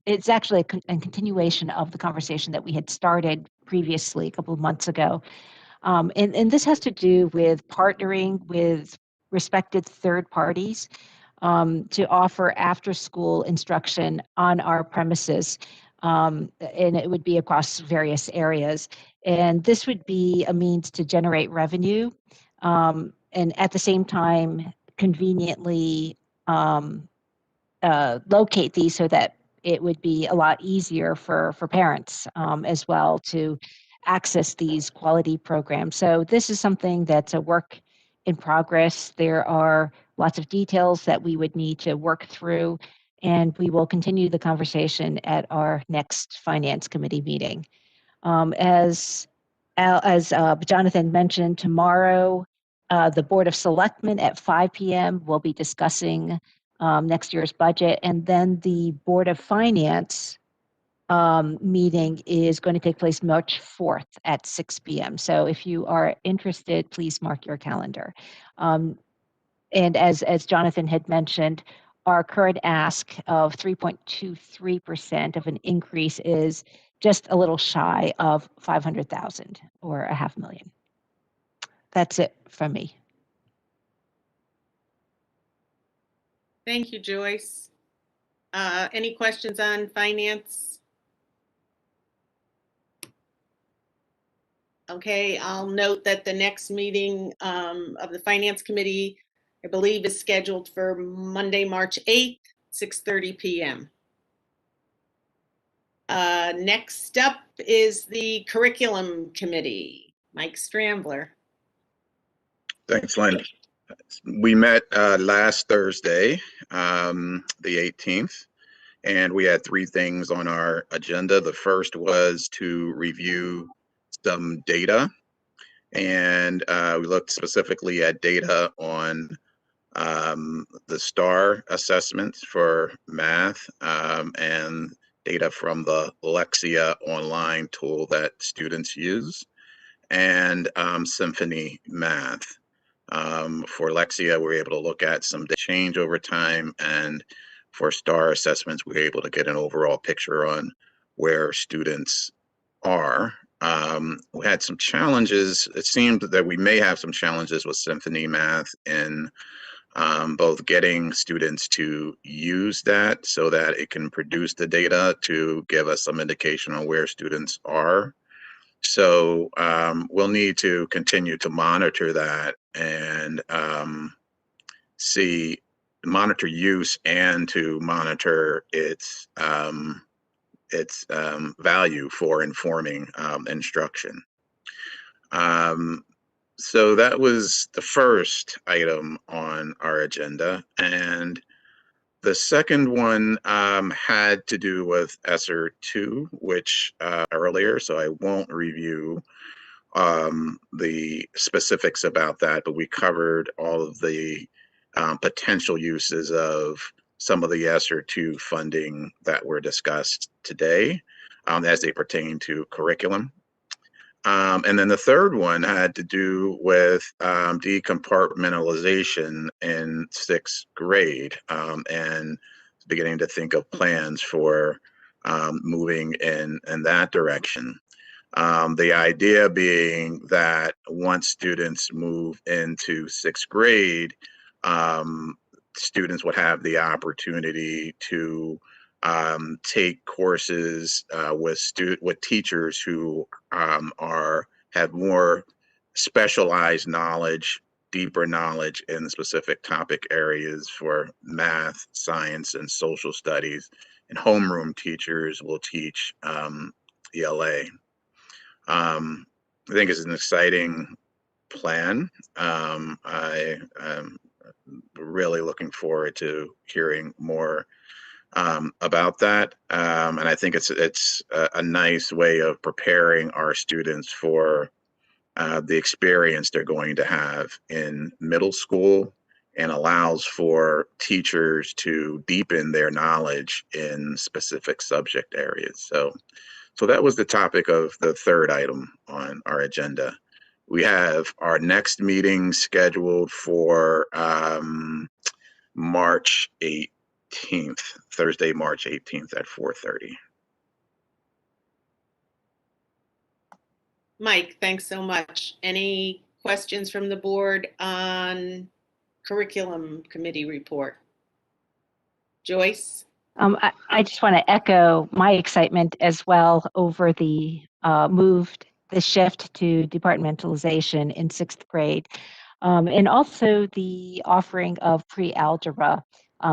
it's actually a continuation of the conversation that we had started previously a couple of months ago. And this has to do with partnering with respected third parties to offer after-school instruction on our premises. And it would be across various areas. And this would be a means to generate revenue and at the same time conveniently locate these so that it would be a lot easier for parents as well to access these quality programs. So this is something that's a work in progress. There are lots of details that we would need to work through, and we will continue the conversation at our next Finance Committee meeting. As Jonathan mentioned, tomorrow, the Board of Selectmen at 5 p.m. will be discussing next year's budget, and then the Board of Finance meeting is going to take place March 4th at 6 p.m. So if you are interested, please mark your calendar. And as Jonathan had mentioned, our current ask of 3.23% of an increase is just a little shy of 500,000 or $500,000. That's it from me. Thank you, Joyce. Any questions on finance? Okay, I'll note that the next meeting of the Finance Committee, I believe, is scheduled for Monday, March 8th, 6:30 p.m. Next up is the Curriculum Committee. Mike Strambler. Thanks, Lynn. We met last Thursday, the 18th, and we had 3 things on our agenda. The first was to review some data, and we looked specifically at data on the STAR assessments for math and data from the Lexia online tool that students use, and Symphony Math. For Lexia, we're able to look at some change over time, and for STAR assessments, we're able to get an overall picture on where students are. We had some challenges. It seemed that we may have some challenges with Symphony Math in both getting students to use that so that it can produce the data to give us some indication on where students are. So we'll need to continue to monitor that and monitor use and to monitor its value for informing instruction. So that was the first item on our agenda. And the second one had to do with ESSER 2, which earlier, so I won't review the specifics about that, but we covered all of the potential uses of some of the ESSER 2 funding that were discussed today as they pertain to curriculum. And then the third one had to do with decompartmentalization in 6th grade and beginning to think of plans for moving in that direction. The idea being that once students move into 6th grade, students would have the opportunity to take courses with teachers who have more specialized knowledge, deeper knowledge in specific topic areas for math, science, and social studies. And homeroom teachers will teach ELA. I think it's an exciting plan. I'm really looking forward to hearing more about that, and I think it's a nice way of preparing our students for the experience they're going to have in middle school, and allows for teachers to deepen their knowledge in specific subject areas. So that was the topic of the third item on our agenda. We have our next meeting scheduled for March 18th, Thursday, March 18th at 4:30. Mike, thanks so much. Any questions from the board on Curriculum Committee report? Joyce? I just want to echo my excitement as well over the shift to departmentalization in 6th grade, and also the offering of pre-algebra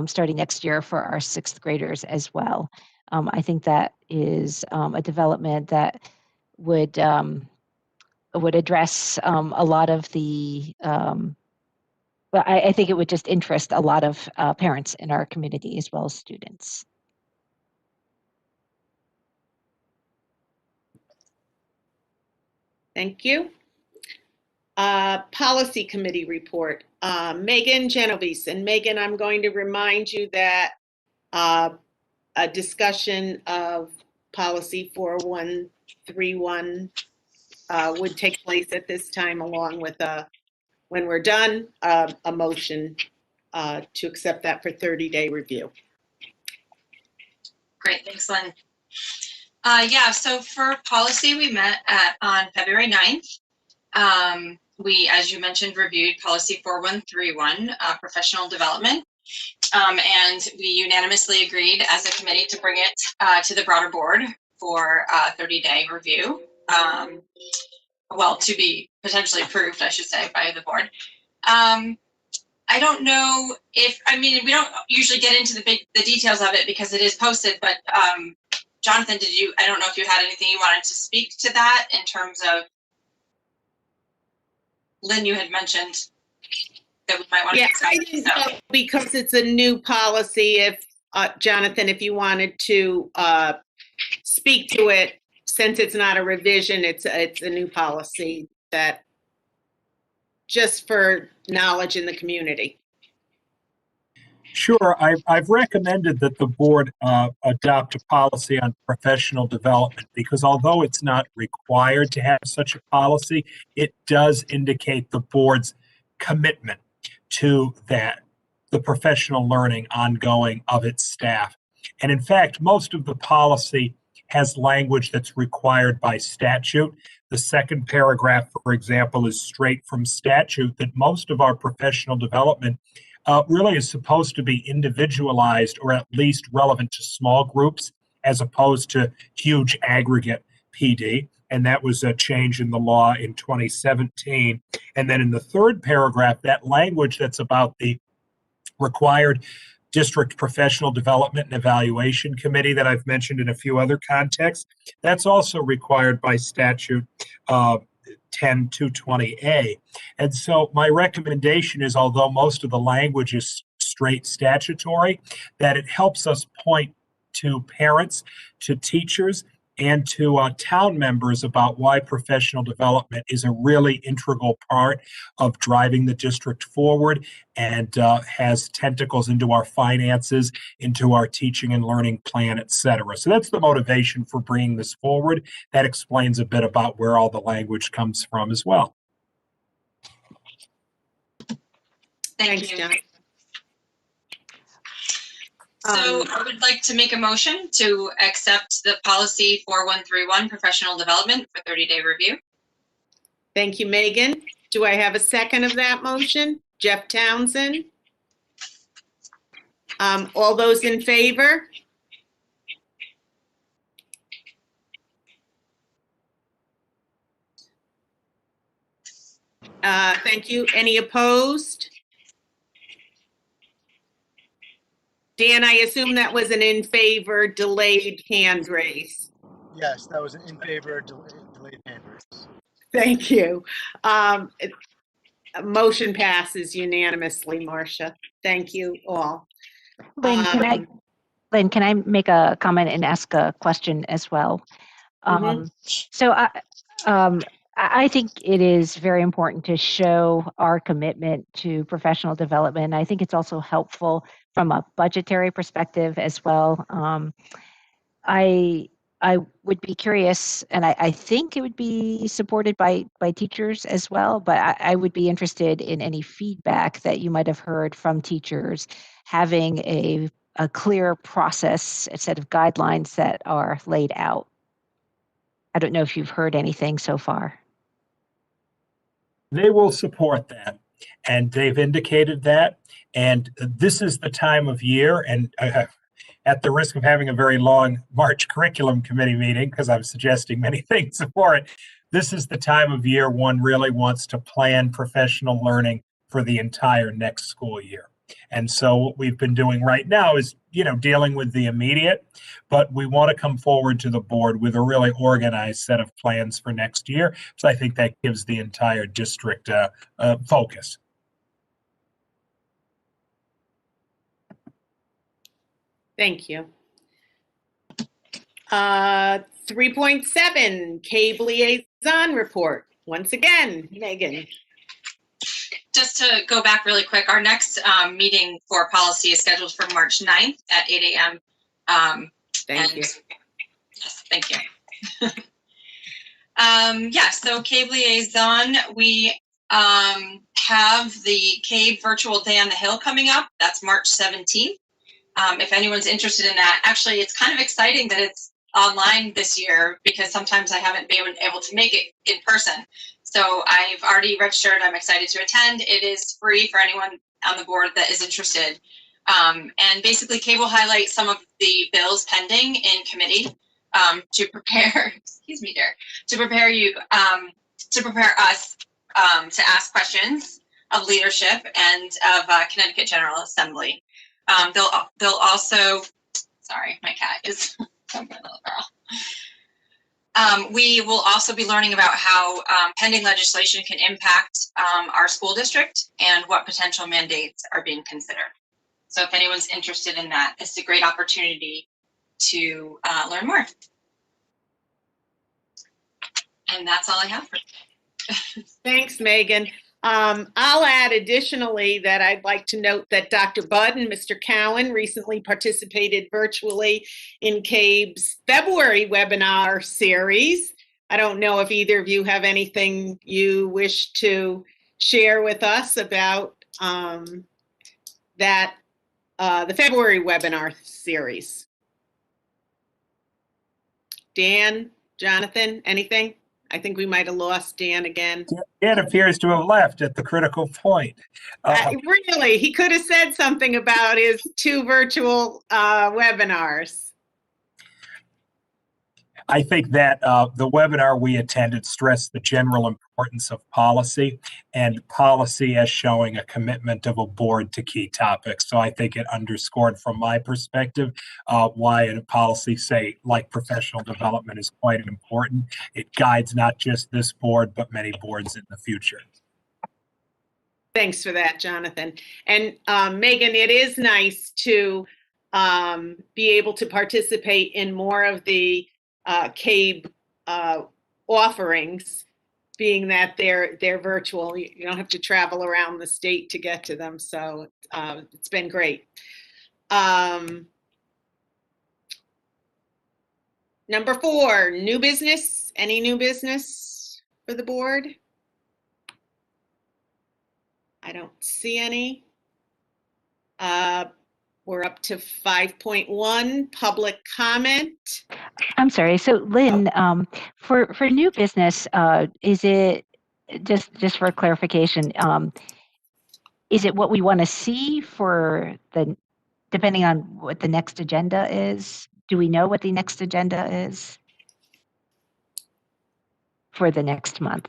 starting next year for our 6th graders as well. I think that is a development that would address a lot of the well, I think it would just interest a lot of parents in our community as well as students. Thank you. Policy Committee report. Megan Genovese. And Megan, I'm going to remind you that a discussion of policy 4131 would take place at this time, along with when we're done, a motion to accept that for 30-day review. Great, thanks, Lynn. Yeah, so for policy, we met on February 9th. We, as you mentioned, reviewed policy 4131, professional development. And we unanimously agreed as a committee to bring it to the broader board for a 30-day review. Well, to be potentially approved, I should say, by the board. I don't know if, I mean, we don't usually get into the details of it because it is posted, but Jonathan, I don't know if you had anything you wanted to speak to that in terms of, Lynn, you had mentioned that we might want to discuss I it, didn't so. know, because it's a new policy, if, Jonathan, if you wanted to speak to it, since it's not a revision, it's a new policy that, just for knowledge in the community. Sure, I've recommended that the board adopt a policy on professional development because although it's not required to have such a policy, it does indicate the board's commitment to that, the professional learning ongoing of its staff. And in fact, most of the policy has language that's required by statute. The second paragraph, for example, is straight from statute that most of our professional development really is supposed to be individualized or at least relevant to small groups as opposed to huge aggregate PD. And that was a change in the law in 2017. And then in the third paragraph, that language that's about the required district professional development and evaluation committee that I've mentioned in a few other contexts, that's also required by statute 10220A. And so my recommendation is, although most of the language is straight statutory, that it helps us point to parents, to teachers, and to town members about why professional development is a really integral part of driving the district forward and has tentacles into our finances, into our teaching and learning plan, et cetera. So that's the motivation for bringing this forward. That explains a bit about where all the language comes from as well. Thank you. John. So I would like to make a motion to accept the policy 4131, professional development, for 30-day review. Thank you, Megan. Do I have a second of that motion? Jeff Townsend? All those in favor? Thank you. Any opposed? Dan, I assume that was an in favor delayed hand raise. Yes, that was an in favor delayed hand raise. Thank you. Motion passes unanimously, Marcia. Thank you all. Lynn, can I make a comment and ask a question as well? So I think it is very important to show our commitment to professional development. I think it's also helpful from a budgetary perspective as well. I would be curious, and I think it would be supported by teachers as well, but I would be interested in any feedback that you might have heard from teachers having a clear process, a set of guidelines that are laid out. I don't know if you've heard anything so far. They will support that, and they've indicated that. And this is the time of year, and at the risk of having a very long March curriculum committee meeting, because I'm suggesting many things for it, this is the time of year one really wants to plan professional learning for the entire next school year. And so what we've been doing right now is, dealing with the immediate, but we want to come forward to the board with a really organized set of plans for next year. So I think that gives the entire district focus. Thank you. 3.7, CABE liaison report. Once again, Megan. Just to go back really quick, our next meeting for policy is scheduled for March 9th at 8 a.m. Thank you. Yes, thank you. So CABE liaison, we have the CABE virtual day on the Hill coming up. That's March 17th. If anyone's interested in that, actually, it's kind of exciting that it's online this year because sometimes I haven't been able to make it in person. So I've already registered. I'm excited to attend. It is free for anyone on the board that is interested. And basically, CABE will highlight some of the bills pending in committee to prepare. Excuse me, dear. To prepare you, to prepare us to ask questions of leadership and of Connecticut General Assembly. They'll also. Sorry, my cat is We will also be learning about how pending legislation can impact our school district and what potential mandates are being considered. So if anyone's interested in that, it's a great opportunity to learn more. And that's all I have for you. Thanks, Megan. I'll add additionally that I'd like to note that Dr. Budd and Mr. Cowan recently participated virtually in CABE's February webinar series. I don't know if either of you have anything you wish to share with us about the February webinar series. Dan, Jonathan, anything? I think we might have lost Dan again. Dan appears to have left at the critical point. Really, he could have said something about his 2 virtual webinars. I think that the webinar we attended stressed the general importance of policy and policy as showing a commitment of a board to key topics. So I think it underscored from my perspective why a policy, say, like professional development is quite important. It guides not just this board, but many boards in the future. Thanks for that, Jonathan. And Megan, it is nice to be able to participate in more of the CABE offerings, being that they're virtual. You don't have to travel around the state to get to them, so it's been great. Number 4, new business. Any new business for the board? I don't see any. We're up to 5.1, public comment. I'm sorry. So Lynn, for new business, is it just for clarification? Is it what we want to see for depending on what the next agenda is? Do we know what the next agenda is for the next month?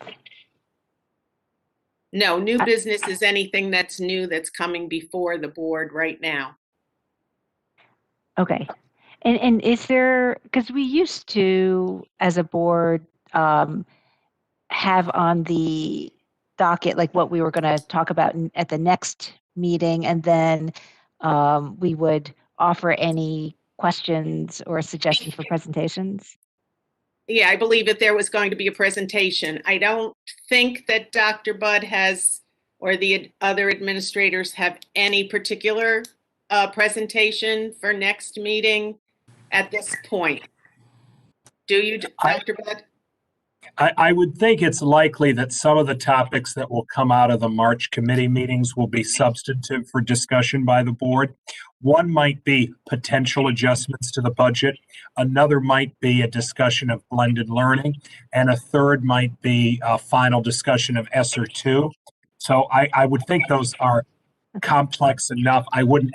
No, new business is anything that's new that's coming before the board right now. Okay. And is there, because we used to, as a board, have on the docket, like what we were going to talk about at the next meeting, and then we would offer any questions or suggestions for presentations? Yeah, I believe that there was going to be a presentation. I don't think that Dr. Budd has, or the other administrators have any particular presentation for next meeting at this point. Do you, Dr. Budd? I would think it's likely that some of the topics that will come out of the March committee meetings will be substantive for discussion by the board. One might be potential adjustments to the budget. Another might be a discussion of blended learning. And a third might be a final discussion of ESSER 2. So I would think those are complex enough. I wouldn't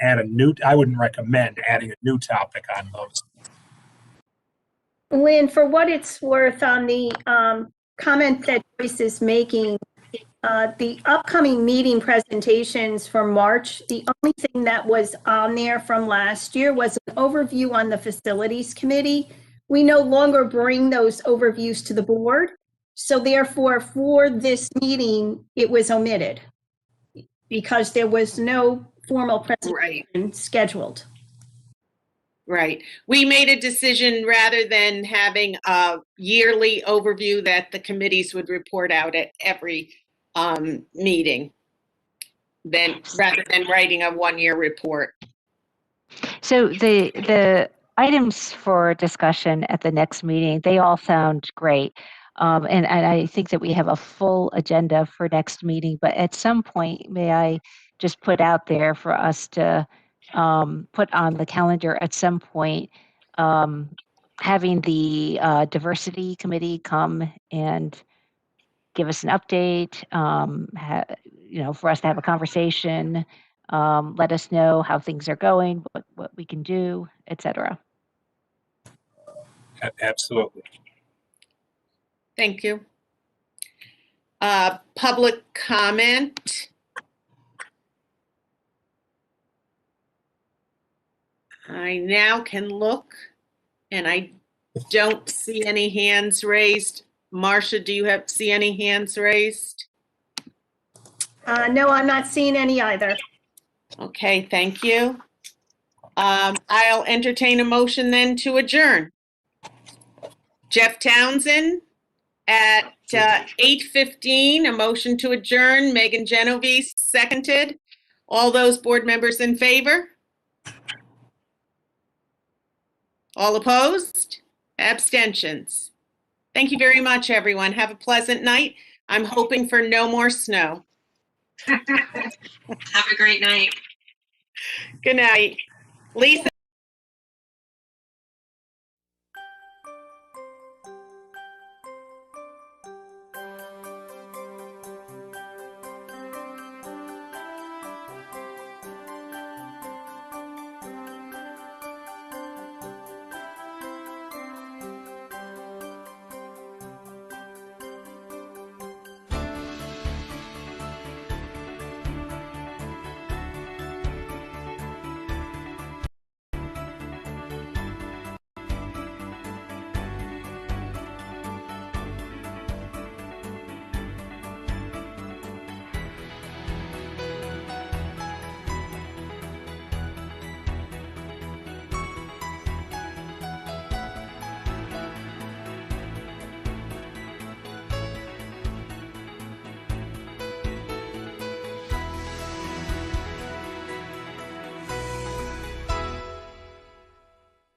recommend adding a new topic on those. Lynn, for what it's worth, on the comment that Joyce is making, the upcoming meeting presentations for March, the only thing that was on there from last year was an overview on the facilities committee. We no longer bring those overviews to the board. So therefore, for this meeting, it was omitted because there was no formal presentation scheduled. Right. We made a decision rather than having a yearly overview that the committees would report out at every meeting, rather than writing a one-year report. So the items for discussion at the next meeting, they all sound great. And I think that we have a full agenda for next meeting, but at some point, may I just put out there for us to put on the calendar at some point, having the diversity committee come and give us an update, for us to have a conversation, let us know how things are going, what we can do, etc. Absolutely. Thank you. Public comment. I now can look And I don't see any hands raised. Marcia, do you see any hands raised? No, I'm not seeing any either. Okay, thank you. I'll entertain a motion then to adjourn. Jeff Townsend at 8:15, a motion to adjourn. Megan Genovese seconded. All those board members in favor? All opposed? Abstentions? Thank you very much, everyone. Have a pleasant night. I'm hoping for no more snow. Have a great night. Good night. Lisa?